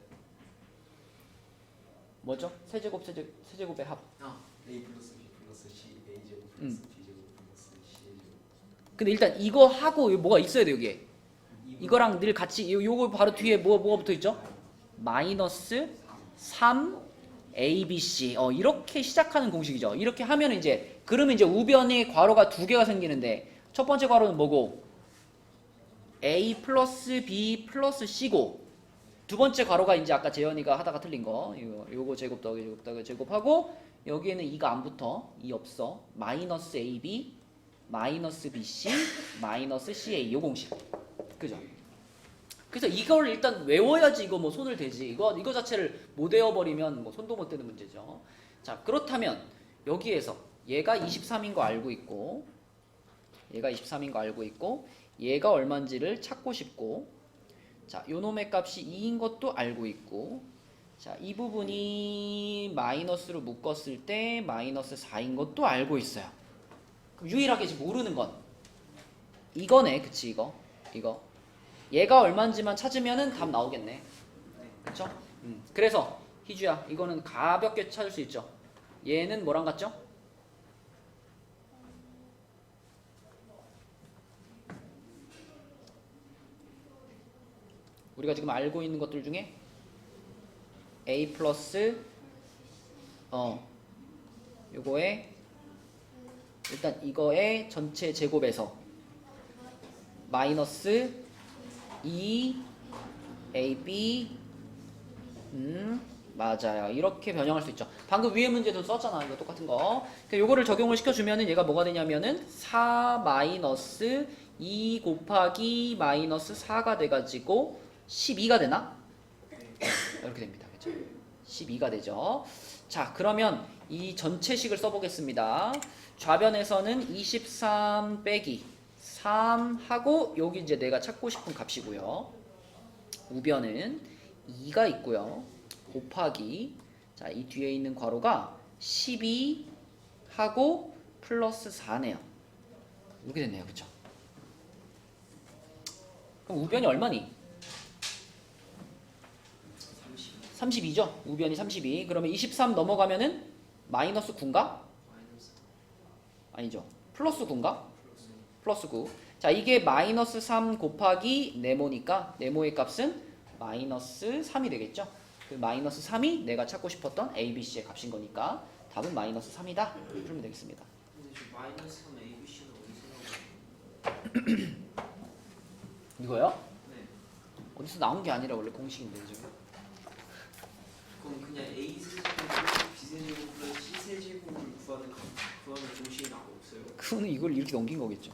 뭐죠? 세제곱의 합. A 플러스 B 플러스 C A 제곱 플러스 B 제곱 플러스 C 제곱. 근데 일단 이거 하고 뭐가 있어야 돼 여기에. 이거랑 늘 같이 요거 바로 뒤에 뭐가 붙어 있죠? 마이너스 3 ABC. 이렇게 시작하는 공식이죠. 이렇게 하면 이제 그러면 이제 우변이 괄호가 두 개가 생기는데 첫 번째 괄호는 뭐고? A 플러스 B 플러스 C고 두 번째 괄호가 이제 아까 재현이가 하다가 틀린 거 요거 제곱 더하기 제곱 더하기 제곱하고 여기에는 2가 안 붙어. 2 없어. 마이너스 AB 마이너스 BC 마이너스 CA 요 공식. 그죠? 그래서 이걸 일단 외워야지 이거 뭐 손을 대지. 이거 자체를 못 외워버리면 뭐 손도 못 대는 문제죠. 자, 그렇다면 여기에서 얘가 23인 거 알고 있고 얘가 23인 거 알고 있고 얘가 얼마인지를 찾고 싶고 자, 요 놈의 값이 2인 것도 알고 있고 자, 이 부분이 마이너스로 묶었을 때 마이너스 4인 것도 알고 있어요. 그럼 유일하게 지금 모르는 건 이거네. 그치 이거. 얘가 얼마인지만 찾으면은 답 나오겠네. 그쵸? 그래서 희주야 이거는 가볍게 찾을 수 있죠. 얘는 뭐랑 같죠? 우리가 지금 알고 있는 것들 중에 A 플러스 요거에 일단 이거의 전체 제곱에서 마이너스 2AB 맞아요. 이렇게 변형할 수 있죠. 방금 위에 문제도 썼잖아. 이거 똑같은 거. 요거를 적용을 시켜주면은 얘가 뭐가 되냐면은 4 마이너스 2 곱하기 마이너스 4가 돼가지고 12가 되나? 이렇게 됩니다. 그렇죠? 12가 되죠. 자, 그러면 이 전체식을 써보겠습니다. 좌변에서는 23 빼기 3 하고 여기 이제 내가 찾고 싶은 값이고요. 우변은 2가 있고요. 곱하기 자, 이 뒤에 있는 괄호가 12 하고 플러스 4네요. 이렇게 됐네요. 그쵸? 그럼 우변이 얼마니? 32죠? 우변이 32. 그러면 23 넘어가면은 마이너스 9인가? 마이너스 아니죠. 플러스 9인가? 플러스 9. 자, 이게 마이너스 3 곱하기 네모니까 네모의 값은 마이너스 3이 되겠죠? 그 마이너스 3이 내가 찾고 싶었던 ABC의 값인 거니까 답은 마이너스 3이다. 풀면 되겠습니다. 근데 저 마이너스 3 ABC는 어디서 나오는 이거요? 네. 어디서 나온 게 아니라 원래 공식인데 지금. 그럼 그냥 A 세제곱 플러스 B 세제곱 플러스 C 세제곱을 구하는 공식이 나고 없어요? 그거는 이걸 이렇게 넘긴 거겠죠.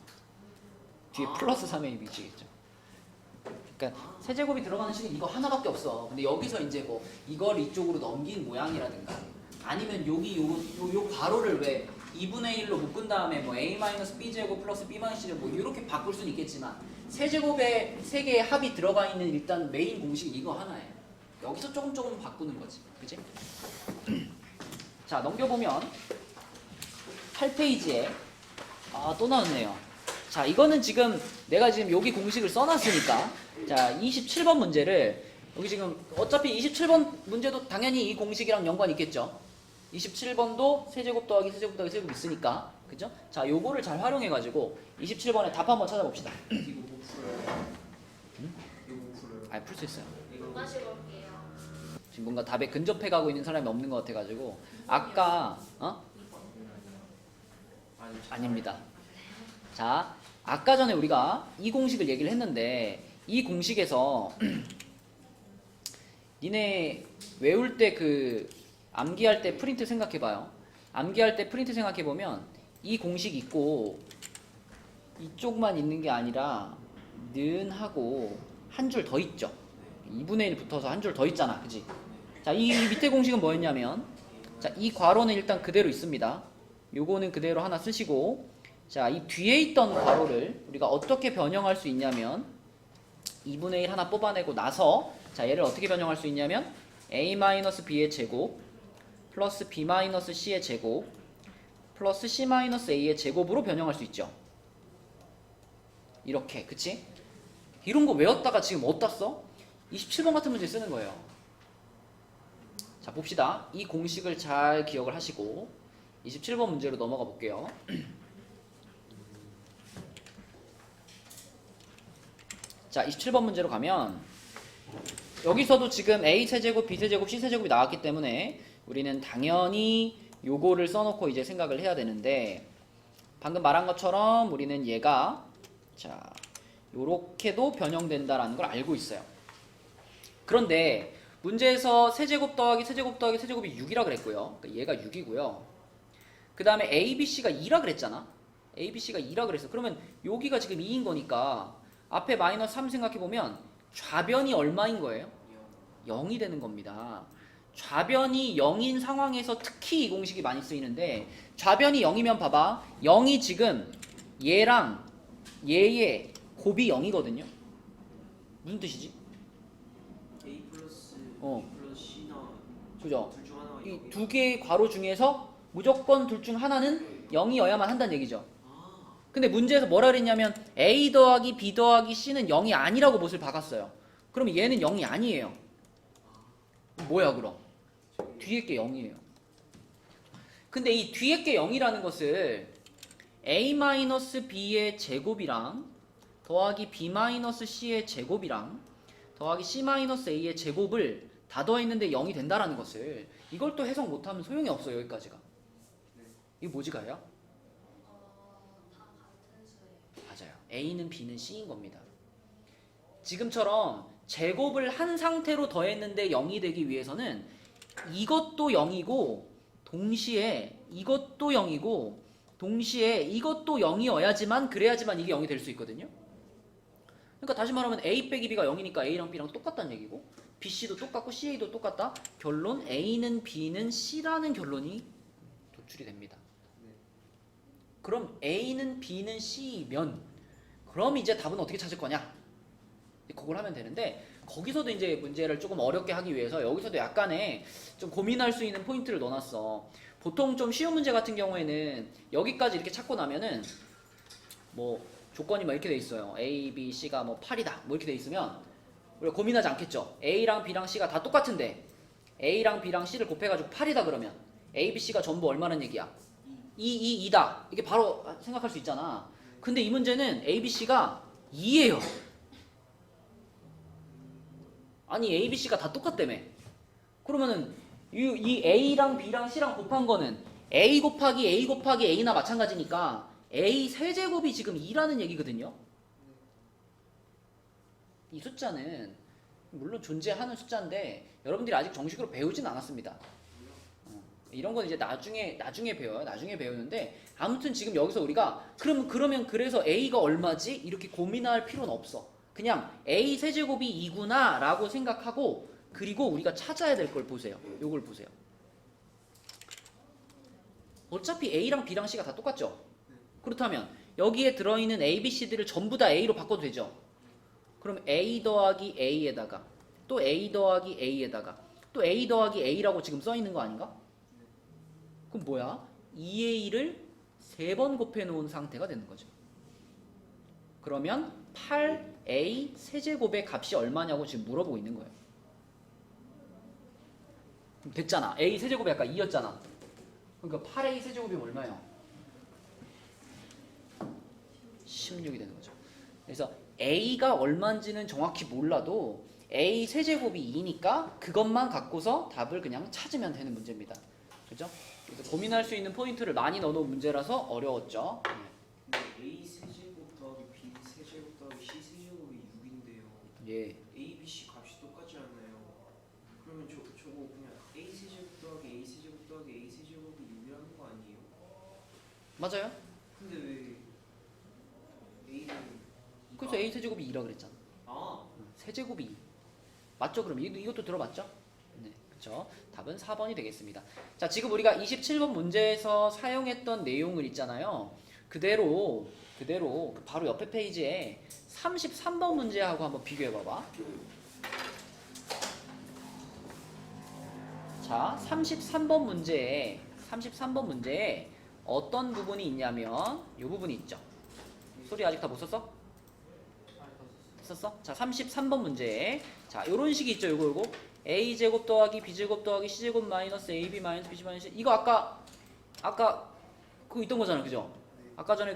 뒤에 플러스 3의 BC겠죠. 그러니까 세제곱이 들어가는 식은 이거 하나밖에 없어. 근데 여기서 이제 뭐 이걸 이쪽으로 넘긴 모양이라든가 아니면 여기 요 괄호를 왜 2분의 1로 묶은 다음에 뭐 A-B 제곱 플러스 B-C 제곱 뭐 이렇게 바꿀 수는 있겠지만 세제곱에 세 개의 합이 들어가 있는 일단 메인 공식이 이거 하나예요. 여기서 조금 바꾸는 거지. 그치? 자, 넘겨보면 8페이지에 또 나왔네요. 자, 이거는 지금 내가 지금 여기 공식을 써놨으니까 자, 27번 문제를 여기 지금 어차피 27번 문제도 당연히 이 공식이랑 연관이 있겠죠. 27번도 세제곱 더하기 세제곱 더하기 세제곱 있으니까 그죠? 자, 요거를 잘 활용해가지고 27번에 답 한번 찾아봅시다. 이거 못 풀어요? 이거 못 풀어요? 풀 수 있어요. 이거 다시 볼게요. 지금 뭔가 답에 근접해가고 있는 사람이 없는 것 같아가지고 아까 아닙니다. 자, 아까 전에 우리가 이 공식을 얘기를 했는데 이 공식에서 니네 외울 때 그 암기할 때 프린트 생각해봐요. 암기할 때 프린트 생각해보면 이 공식 있고 이쪽만 있는 게 아니라 는 하고 한 줄 더 있죠. 2분의 1 붙어서 한 줄 더 있잖아. 그지? 자, 이 밑에 공식은 뭐였냐면 자, 이 괄호는 일단 그대로 있습니다. 요거는 그대로 하나 쓰시고, 자, 이 뒤에 있던 괄호를 우리가 어떻게 변형할 수 있냐면 2분의 1 하나 뽑아내고 나서, 자, 얘를 어떻게 변형할 수 있냐면 a-b의 제곱 플러스 b-c의 제곱 플러스 c-a의 제곱으로 변형할 수 있죠. 이렇게, 그치? 이런 거 외웠다가 지금 어디다 써? 27번 같은 문제 쓰는 거예요. 자, 봅시다. 이 공식을 잘 기억을 하시고 27번 문제로 넘어가 볼게요. 자, 27번 문제로 가면 여기서도 지금 a세제곱, b세제곱, c세제곱이 나왔기 때문에 우리는 당연히 요거를 써놓고 이제 생각을 해야 되는데, 방금 말한 것처럼 우리는 얘가 자 요렇게도 변형된다라는 걸 알고 있어요. 그런데 문제에서 세제곱 더하기 세제곱 더하기 세제곱이 6이라 그랬고요. 그러니까 얘가 6이고요. 그 다음에 ABC가 2라 그랬잖아. ABC가 2라 그랬어. 그러면 여기가 지금 2인 거니까 앞에 마이너스 3 생각해보면 좌변이 얼마인 거예요? 0이 되는 겁니다. 좌변이 0인 상황에서 특히 이 공식이 많이 쓰이는데, 좌변이 0이면 봐봐. 0이 지금 얘랑 얘의 곱이 0이거든요. 무슨 뜻이지? A 플러스 어. B 플러스 C나 그죠? 둘 중 하나가 이 0이에요. 두 개의 괄호 중에서 무조건 둘 중 하나는 0이어야만 한다는 얘기죠. 아, 근데 문제에서 뭐라 그랬냐면 A 더하기 B 더하기 C는 0이 아니라고 못을 박았어요. 그럼 얘는 0이 아니에요. 뭐야 그럼? 뒤에 게 0이에요. 근데 이 뒤에 게 0이라는 것을 A-B의 제곱이랑 더하기 B-C의 제곱이랑 더하기 C-A의 제곱을 다 더했는데 0이 된다라는 것을, 이걸 또 해석 못하면 소용이 없어요. 여기까지가. 이게 뭐지 가요? 다 같은 수예요. 맞아요. A는 B는 C인 겁니다. 지금처럼 제곱을 한 상태로 더했는데 0이 되기 위해서는 이것도 0이고 동시에 이것도 0이고 동시에 이것도 0이어야지만, 그래야지만 이게 0이 될 수 있거든요. 그러니까 다시 말하면 A 빼기 B가 0이니까 A랑 B랑 똑같다는 얘기고, BC도 똑같고 CA도 똑같다. 결론 A는 B는 C라는 결론이 도출이 됩니다. 그럼 A는 B는 C면 그럼 이제 답은 어떻게 찾을 거냐? 그걸 하면 되는데, 거기서도 이제 문제를 조금 어렵게 하기 위해서 여기서도 약간의 좀 고민할 수 있는 포인트를 넣어놨어. 보통 좀 쉬운 문제 같은 경우에는 여기까지 이렇게 찾고 나면은 뭐 조건이 뭐 이렇게 돼 있어요. A, B, C가 뭐 8이다 뭐 이렇게 돼 있으면 우리가 고민하지 않겠죠. A랑 B랑 C가 다 똑같은데 A랑 B랑 C를 곱해가지고 8이다 그러면 A, B, C가 전부 얼마는 얘기야? 2다. 이게 바로 생각할 수 있잖아. 근데 이 문제는 A, B, C가 2예요. 아니 A, B, C가 다 똑같다며. 그러면은 이 A랑 B랑 C랑 곱한 거는 A 곱하기 A 곱하기 A나 마찬가지니까 A 세제곱이 지금 2라는 얘기거든요. 이 숫자는 물론 존재하는 숫자인데 여러분들이 아직 정식으로 배우진 않았습니다. 이런 건 이제 나중에 배워요. 나중에 배우는데, 아무튼 지금 여기서 우리가 그러면 그래서 A가 얼마지? 이렇게 고민할 필요는 없어. 그냥 A 세제곱이 2구나 라고 생각하고, 그리고 우리가 찾아야 될 걸 보세요. 요걸 보세요. 어차피 A랑 B랑 C가 다 똑같죠? 그렇다면 여기에 들어있는 A, B, C들을 전부 다 A로 바꿔도 되죠? 그럼 A 더하기 A에다가 또 A 더하기 A에다가 또 A 더하기 A라고 지금 써있는 거 아닌가? 그럼 뭐야? 2A를 3번 곱해놓은 상태가 되는 거죠. 그러면 8A 세제곱의 값이 얼마냐고 지금 물어보고 있는 거예요. 그럼 됐잖아. A 세제곱이 아까 2였잖아. 그러니까 8A 세제곱이 얼마예요? 16이 되는 거죠. 그래서 A가 얼마인지는 정확히 몰라도 A 세제곱이 2니까 그것만 갖고서 답을 그냥 찾으면 되는 문제입니다. 그죠? 그래서 고민할 수 있는 포인트를 많이 넣어놓은 문제라서 어려웠죠. 근데 A 세제곱 더하기 B 세제곱 더하기 C 세제곱이 6인데요. 예. A, B, C 값이 똑같지 않나요? 그러면 저거 그냥 A 세제곱 더하기 A 세제곱 더하기 A 세제곱이 6이라는 거 아니에요? 맞아요. 근데 왜 A는 그래서 A 세제곱이 2라 그랬잖아. 아, 세제곱이 2. 맞죠? 그럼 이것도 들어봤죠? 네. 그렇죠? 답은 4번이 되겠습니다. 자, 지금 우리가 27번 문제에서 사용했던 내용을 있잖아요. 그대로 바로 옆에 페이지에 33번 문제하고 한번 비교해 봐봐. 자, 33번 문제에 어떤 부분이 있냐면 이 부분이 있죠. 소리 아직 다 못 썼어? 썼어? 자, 33번 문제에 자, 요런 식이 있죠. 요거 a제곱 더하기 b제곱 더하기 c제곱 마이너스 ab 마이너스 bc 마이너스 c. 이거 아까 그거 있던 거잖아. 그죠? 아까 전에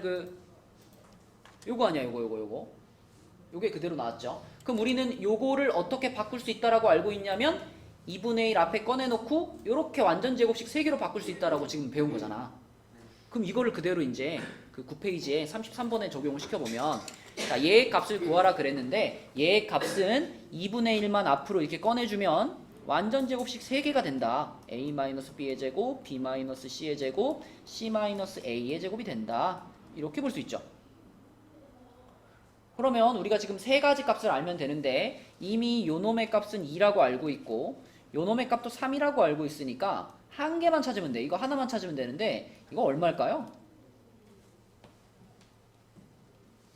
요거 아니야. 요게 그대로 나왔죠. 그럼 우리는 요거를 어떻게 바꿀 수 있다라고 알고 있냐면 2분의 1 앞에 꺼내놓고 요렇게 완전 제곱식 3개로 바꿀 수 있다라고 지금 배운 거잖아. 그럼 이거를 그대로 이제 그 9페이지에 33번에 적용을 시켜보면 자, 얘의 값을 구하라 그랬는데 얘의 값은 2분의 1만 앞으로 이렇게 꺼내주면 완전 제곱식 3개가 된다. a-b의 제곱, b-c의 제곱, c-a의 제곱이 된다. 이렇게 볼 수 있죠. 그러면 우리가 지금 세 가지 값을 알면 되는데 이미 요 놈의 값은 2라고 알고 있고 요 놈의 값도 3이라고 알고 있으니까 한 개만 찾으면 돼. 이거 하나만 찾으면 되는데 이거 얼마일까요?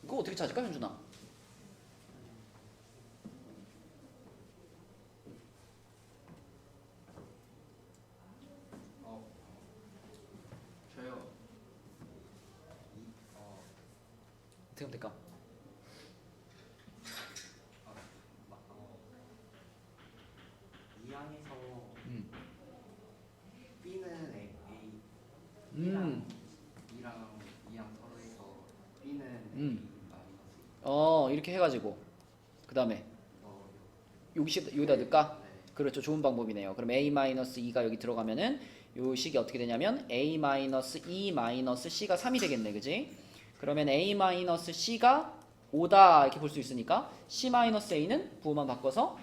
이거 어떻게 찾을까, 현준아? 저요. 어떻게 하면 될까? 이항에서 음. B는 A, 음. B랑 이항 서로에서 B는 A 마이너스 이렇게 해가지고 그 다음에 어, 여기다 넣을까? 네. 그렇죠. 좋은 방법이네요. 그럼 a-2가 여기 들어가면은 요 식이 어떻게 되냐면 a-e-c가 3이 되겠네. 그지? 그러면 a-c가 5다 이렇게 볼 수 있으니까 c-a는 부호만 바꿔서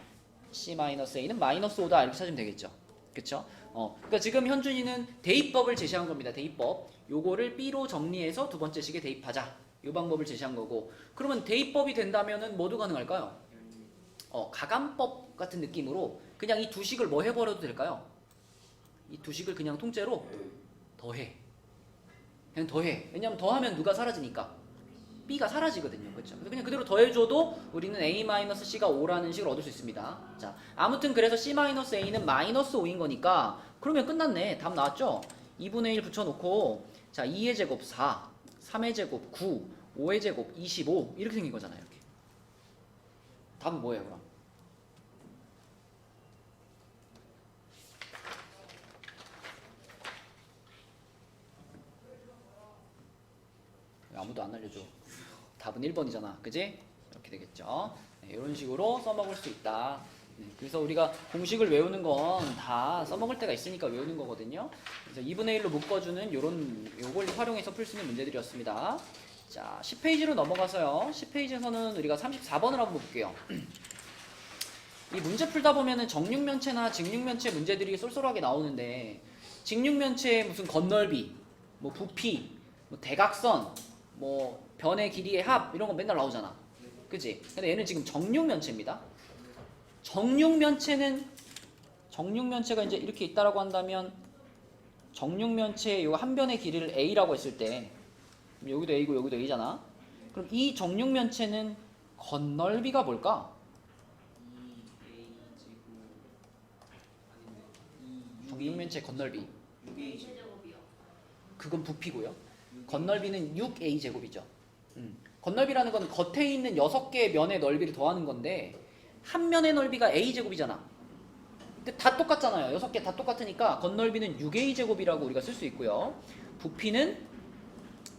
c-a는 마이너스 5다 이렇게 찾으면 되겠죠. 그쵸? 그러니까 지금 현준이는 대입법을 제시한 겁니다. 대입법. 요거를 B로 정리해서 두 번째 식에 대입하자. 요 방법을 제시한 거고. 그러면 대입법이 된다면은 뭐도 가능할까요? 가감법 같은 느낌으로 그냥 이 두 식을 뭐 해버려도 될까요? 이 두 식을 그냥 통째로 더해. 그냥 더해. 왜냐면 더하면 누가 사라지니까. B가 사라지거든요. 그렇죠? 그냥 그대로 더해줘도 우리는 A-C가 5라는 식을 얻을 수 있습니다. 자, 아무튼 그래서 C-A는 마이너스 5인 거니까 그러면 끝났네. 답 나왔죠? 2분의 1 붙여놓고 자, 2의 제곱 4, 3의 제곱 9, 5의 제곱 25 이렇게 생긴 거잖아요. 이렇게. 답은 뭐예요, 그럼? 아무도 안 알려줘. 답은 1번이잖아. 그지? 이렇게 되겠죠. 네, 이런 식으로 써먹을 수 있다. 네, 그래서 우리가 공식을 외우는 건 다 써먹을 때가 있으니까 외우는 거거든요. 그래서 2분의 1로 묶어주는 요걸 활용해서 풀 수 있는 문제들이었습니다. 자, 10페이지로 넘어가서요. 10페이지에서는 우리가 34번을 한번 볼게요. 이 문제 풀다 보면은 정육면체나 직육면체 문제들이 쏠쏠하게 나오는데 직육면체의 무슨 건널비, 뭐 부피, 뭐 대각선, 뭐 변의 길이의 합 이런 거 맨날 나오잖아. 그치? 근데 얘는 지금 정육면체입니다. 정육면체가 이제 이렇게 있다라고 한다면 정육면체의 요 한 변의 길이를 a라고 했을 때 여기도 a고 여기도 a잖아. 그럼 이 정육면체는 건널비가 뭘까? 2A 제곱 아닌데 정육면체 건널비. 6A 제곱 제곱이요. 그건 부피고요. 건널비는 6a 제곱이죠. 건널비라는 건 겉에 있는 6개의 면의 넓이를 더하는 건데 한 면의 넓이가 a 제곱이잖아. 근데 다 똑같잖아요. 6개 다 똑같으니까 건널비는 6a 제곱이라고 우리가 쓸 수 있고요. 부피는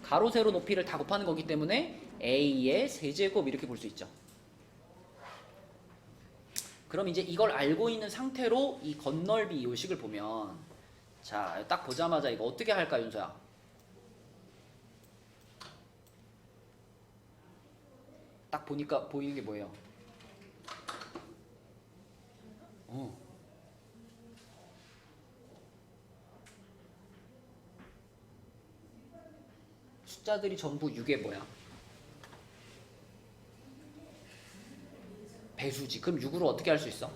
가로 세로 높이를 다 곱하는 거기 때문에 a의 세제곱 이렇게 볼 수 있죠. 그럼 이제 이걸 알고 있는 상태로 이 건널비 요식을 보면 자, 딱 보자마자 이거 어떻게 할까, 윤서야? 딱 보니까 보이는 게 뭐예요? 숫자들이 전부 6의 뭐야? 배수지. 그럼 6으로 어떻게 할 수 있어?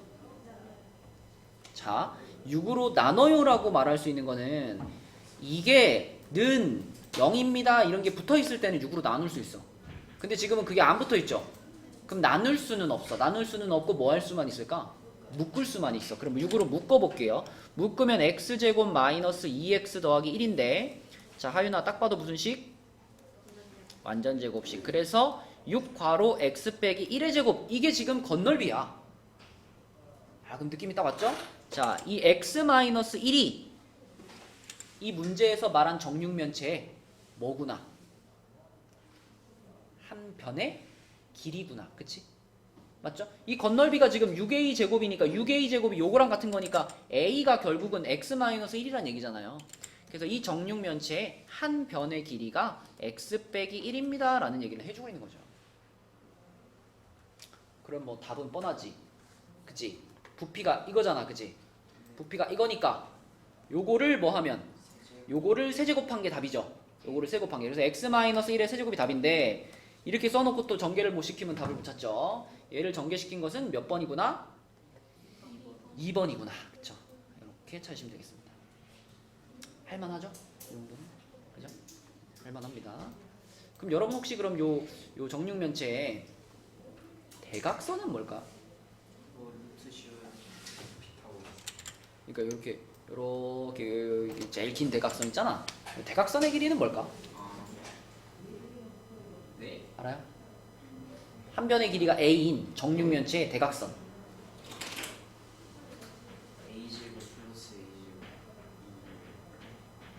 자, 6으로 나눠요라고 말할 수 있는 거는 이게 는 0입니다 이런 게 붙어 있을 때는 6으로 나눌 수 있어. 근데 지금은 그게 안 붙어 있죠. 그럼 나눌 수는 없어. 나눌 수는 없고 뭐 할 수만 있을까? 묶을 수만 있어. 그럼 6으로 묶어 볼게요. 묶으면 x제곱 마이너스 2x 더하기 1인데 자, 하윤아 딱 봐도 무슨 식? 완전 제곱식. 그래서 6 괄호 x 빼기 1의 제곱. 이게 지금 건널비야. 아, 그럼 느낌이 딱 왔죠? 자, 이 x 마이너스 1이 이 문제에서 말한 정육면체의 뭐구나? 한 변의 길이구나. 그치? 맞죠? 이 건널비가 지금 6a 제곱이니까 6a 제곱이 요거랑 같은 거니까 a가 결국은 x 마이너스 1이란 얘기잖아요. 그래서 이 정육면체의 한 변의 길이가 x 빼기 1입니다 라는 얘기를 해주고 있는 거죠. 그럼 뭐 답은 뻔하지. 그치? 부피가 이거잖아. 그치? 부피가 이거니까 요거를 뭐 하면 요거를 세제곱한 게 답이죠. 요거를 세제곱한 게. 그래서 x-1의 세제곱이 답인데 이렇게 써놓고 또 전개를 못 시키면 답을 못 찾죠. 얘를 전개시킨 것은 몇 번이구나? 2번이구나. 그쵸? 이렇게 찾으시면 되겠습니다. 할만하죠? 이 정도는? 그죠? 할만합니다. 그럼 여러분 혹시 그럼 요 정육면체의 대각선은 뭘까? 뭐 루트 씌워야 피타고라스. 그러니까 이렇게 제일 긴 대각선 있잖아. 대각선의 길이는 뭘까? 네. 알아요? 한 변의 길이가 a인 정육면체의 대각선. a제곱 플러스 a제곱.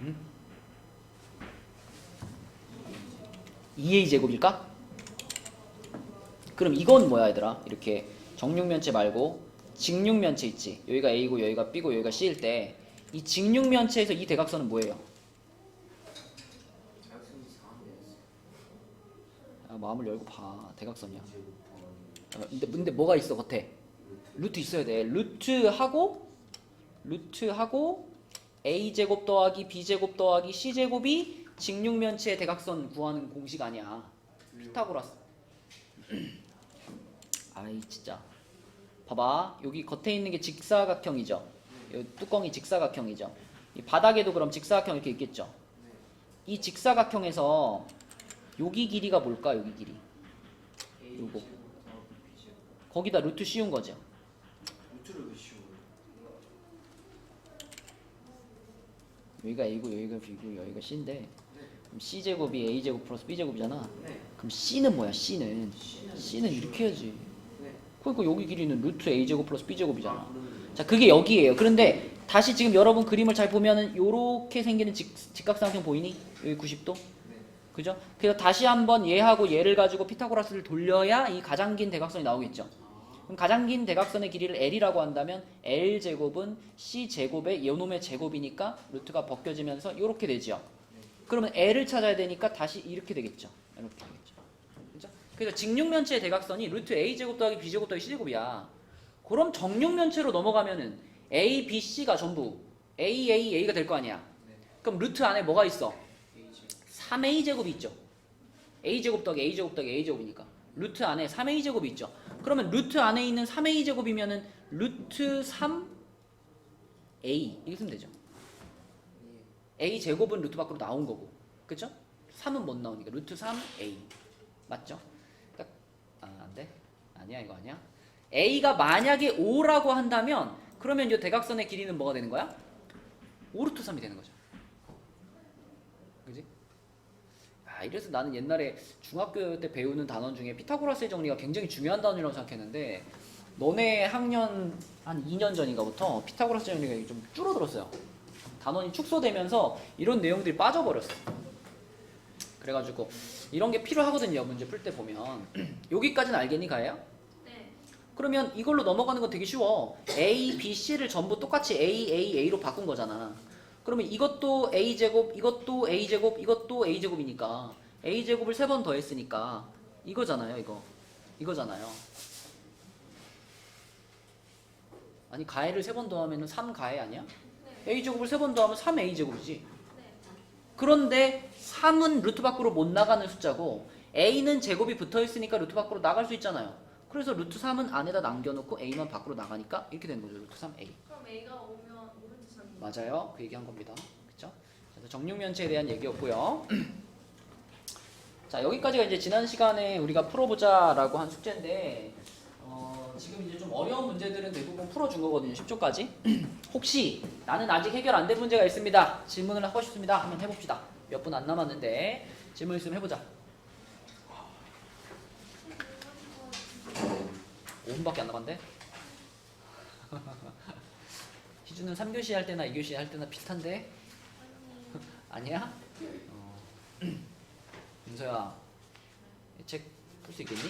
응? 2a 제곱일까? 그럼 이건 뭐야 얘들아? 이렇게 정육면체 말고 직육면체 있지. 여기가 a고 여기가 b고 여기가 c일 때 이 직육면체에서 이 대각선은 뭐예요? 대학생이 4학년이었어. 아, 마음을 열고 봐. 대각선이야. 제곱 더하기 근데 뭐가 있어 겉에? 루트 있어야 돼. 루트하고 a 제곱 더하기 b 제곱 더하기 c 제곱이 직육면체의 대각선 구하는 공식 아니야. 피타고라스. 아이 진짜. 봐봐. 여기 겉에 있는 게 직사각형이죠. 이 뚜껑이 직사각형이죠. 이 바닥에도 그럼 직사각형 이렇게 있겠죠. 이 직사각형에서 여기 길이가 뭘까? 여기 길이. 요거. a제곱 더하기 b제곱. 거기다 루트 씌운 거죠. 루트를 왜 씌워요? 여기가 a고 여기가 b고 여기가 c인데 네. 그럼 c 제곱이 a 제곱 플러스 b 제곱이잖아. 네. 그럼 c는 뭐야? c는 이렇게 해야지. 네. 그러니까 여기 길이는 루트 a 제곱 플러스 b 제곱이잖아. 그러면 자, 그게 여기예요. 그런데 다시 지금 여러분 그림을 잘 보면은 요렇게 생기는 직각삼각형 보이니? 여기 90도? 네. 그죠? 그래서 다시 한번 얘하고 얘를 가지고 피타고라스를 돌려야 이 가장 긴 대각선이 나오겠죠. 그럼 가장 긴 대각선의 길이를 L이라고 한다면 L제곱은 C제곱의 요놈의 제곱이니까 루트가 벗겨지면서 이렇게 되죠. 그러면 L을 찾아야 되니까 다시 이렇게 되겠죠. 이렇게 되겠죠. 그죠? 그래서 직육면체의 대각선이 루트 A제곱 더하기 B제곱 더하기 C제곱이야. 그럼 정육면체로 넘어가면은 A, B, C가 전부 A가 될 거 아니야. 네. 그럼 루트 안에 뭐가 있어? a제곱. 3a제곱이 있죠. a제곱 더하기 a제곱 더하기 a제곱이니까 루트 안에 3a제곱이 있죠. 그러면 루트 안에 있는 3a제곱이면은 루트 3a 이렇게 쓰면 되죠. a제곱은 루트 밖으로 나온 거고, 그쵸? 3은 못 나오니까 루트 3a 맞죠? 그러니까, 안 돼? 아니야, 이거 아니야? a가 만약에 5라고 한다면 그러면 이 대각선의 길이는 뭐가 되는 거야? 5 루트 3이 되는 거죠. 그지? 아, 이래서 나는 옛날에 중학교 때 배우는 단원 중에 피타고라스의 정리가 굉장히 중요한 단원이라고 생각했는데 너네 학년 한 2년 전인가부터 피타고라스 정리가 좀 줄어들었어요. 단원이 축소되면서 이런 내용들이 빠져버렸어. 그래가지고 이런 게 필요하거든요. 문제 풀 때 보면 여기까지는 알겠니 가예요? 네. 그러면 이걸로 넘어가는 건 되게 쉬워. A, B, C를 전부 똑같이 A로 바꾼 거잖아. 그러면 이것도 A제곱, 이것도 A제곱, 이것도 A제곱이니까 A제곱을 3번 더했으니까 이거잖아요. 이거잖아요. 아니 가해를 3번 더하면 3가해 아니야? 네. A제곱을 3번 더하면 3A제곱이지. 네. 그런데 3은 루트 밖으로 못 나가는 숫자고 A는 제곱이 붙어있으니까 루트 밖으로 나갈 수 있잖아요. 그래서 루트 3은 안에다 남겨놓고 A만 밖으로 나가니까 이렇게 되는 거죠. 루트 3A. 그럼 A가 오면 오른쪽 맞아요. 그 얘기한 겁니다. 그쵸? 그래서 정육면체에 대한 얘기였고요. 자, 여기까지가 이제 지난 시간에 우리가 풀어보자라고 한 숙제인데 지금 이제 좀 어려운 문제들은 대부분 풀어준 거거든요. 10조까지. 혹시 나는 아직 해결 안 된 문제가 있습니다. 질문을 하고 싶습니다. 한번 해봅시다. 몇 분 안 남았는데 질문 있으면 해보자. 5분밖에 안 남았는데? 희주는 3교시 할 때나 2교시 할 때나 비슷한데? 아니야? 민서야, 이 책 풀 수 있겠니?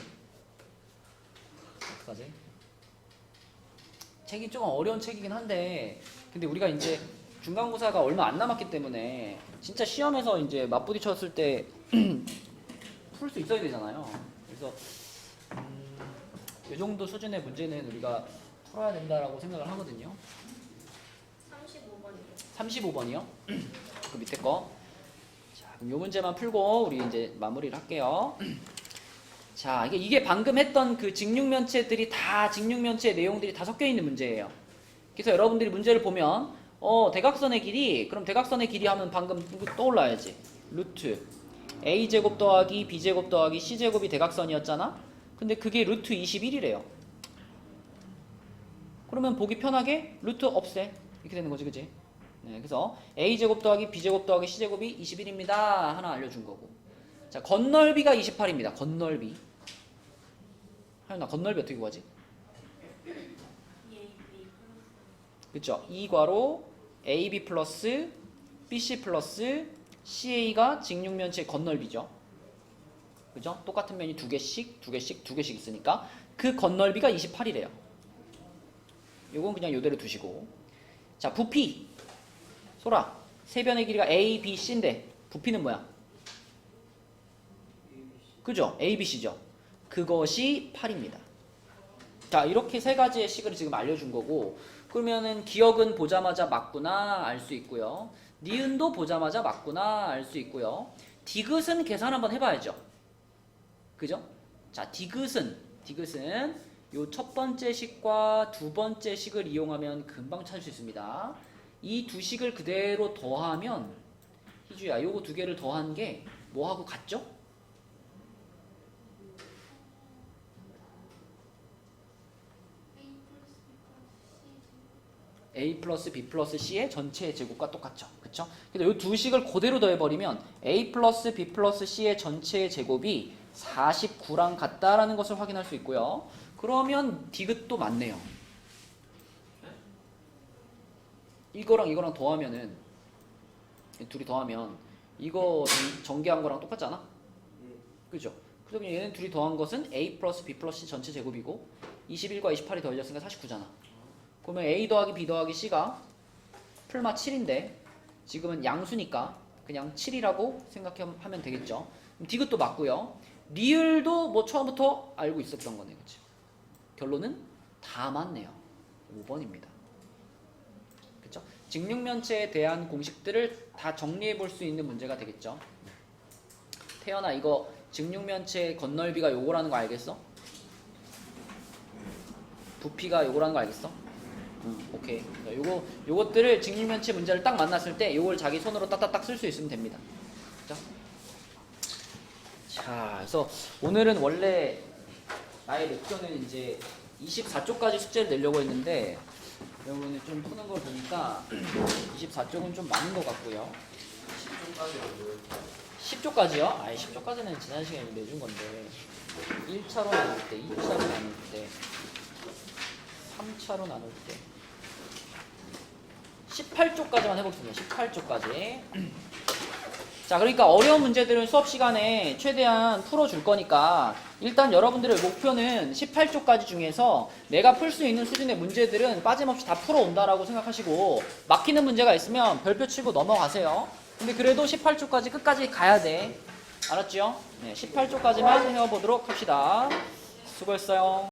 어떡하지? 책이 조금 어려운 책이긴 한데, 근데 우리가 이제 중간고사가 얼마 안 남았기 때문에 진짜 시험에서 이제 맞부딪혔을 때 풀 수 있어야 되잖아요. 그래서 이 정도 수준의 문제는 우리가 풀어야 된다라고 생각을 하거든요. 35번이요. 35번이요? 그 밑에 거. 자, 그럼 이 문제만 풀고 우리 이제 마무리를 할게요. 자, 이게 방금 했던 그 직육면체들이 다 직육면체 내용들이 다 섞여 있는 문제예요. 그래서 여러분들이 문제를 보면 대각선의 길이, 그럼 대각선의 길이 하면 방금 떠올라야지. 루트 a제곱 더하기 b제곱 더하기 c제곱이 대각선이었잖아. 근데 그게 루트 21이래요. 그러면 보기 편하게 루트 없애. 이렇게 되는 거지, 그치? 네, 그래서 a제곱 더하기 b제곱 더하기 c제곱이 21입니다. 하나 알려준 거고. 자, 건널비가 28입니다. 건널비. 하연아, 건널비 어떻게 구하지? 그쵸? 이 괄호 AB 플러스 BC 플러스 CA가 직육면체의 건널비죠. 그죠? 똑같은 면이 두 개씩 있으니까 그 건널비가 28이래요. 요건 그냥 요대로 두시고. 자, 부피. 소라, 세 변의 길이가 A, B, C인데 부피는 뭐야? 그죠? A, B, C죠. 그것이 8입니다. 자, 이렇게 세 가지의 식을 지금 알려준 거고, 그러면은 기억은 보자마자 맞구나 알 수 있고요. 니은도 보자마자 맞구나 알 수 있고요. 디귿은 계산 한번 해봐야죠. 그죠? 자, 디귿은 요 첫 번째 식과 두 번째 식을 이용하면 금방 찾을 수 있습니다. 이 두 식을 그대로 더하면, 희주야, 요거 두 개를 더한 게 뭐하고 같죠? A 플러스 B 플러스 C의 전체 제곱과 똑같죠. 그쵸? 그래서 이 두 식을 그대로 더해버리면 A 플러스 B 플러스 C의 전체 제곱이 49랑 같다라는 것을 확인할 수 있고요. 그러면 디귿도 맞네요. 이거랑 이거랑 더하면은, 둘이 더하면 이거 전개한 거랑 똑같지 않아? 그죠? 그러면 얘는 둘이 더한 것은 A 플러스 B 플러스 C 전체 제곱이고 21과 28이 더해졌으니까 49잖아. 그러면 A 더하기 B 더하기 C가 풀마 7인데 지금은 양수니까 그냥 7이라고 생각하면 되겠죠. 그럼 디귿도 맞고요. 리을도 뭐 처음부터 알고 있었던 거네. 그치? 결론은 다 맞네요. 5번입니다. 그쵸? 직육면체에 대한 공식들을 다 정리해 볼 수 있는 문제가 되겠죠. 태연아, 이거 직육면체 건널비가 요거라는 거 알겠어? 부피가 요거라는 거 알겠어? 오케이. 요것들을 직육면체 문제를 딱 만났을 때 요걸 자기 손으로 딱딱딱 쓸 수 있으면 됩니다. 그죠? 자, 그래서 오늘은 원래 나의 목표는 이제 24쪽까지 숙제를 내려고 했는데 여러분이 좀 푸는 걸 보니까 24쪽은 좀 많은 것 같고요. 10쪽까지요? 아니, 10쪽까지는 지난 시간에 내준 건데 1차로 나눌 때, 2차로 나눌 때, 3차로 나눌 때 18쪽까지만 해보겠습니다. 18쪽까지. 자, 그러니까 어려운 문제들은 수업 시간에 최대한 풀어줄 거니까 일단 여러분들의 목표는 18쪽까지 중에서 내가 풀 수 있는 수준의 문제들은 빠짐없이 다 풀어온다라고 생각하시고 막히는 문제가 있으면 별표 치고 넘어가세요. 근데 그래도 18쪽까지 끝까지 가야 돼. 알았죠? 네, 18쪽까지만 해보도록 합시다. 수고했어요.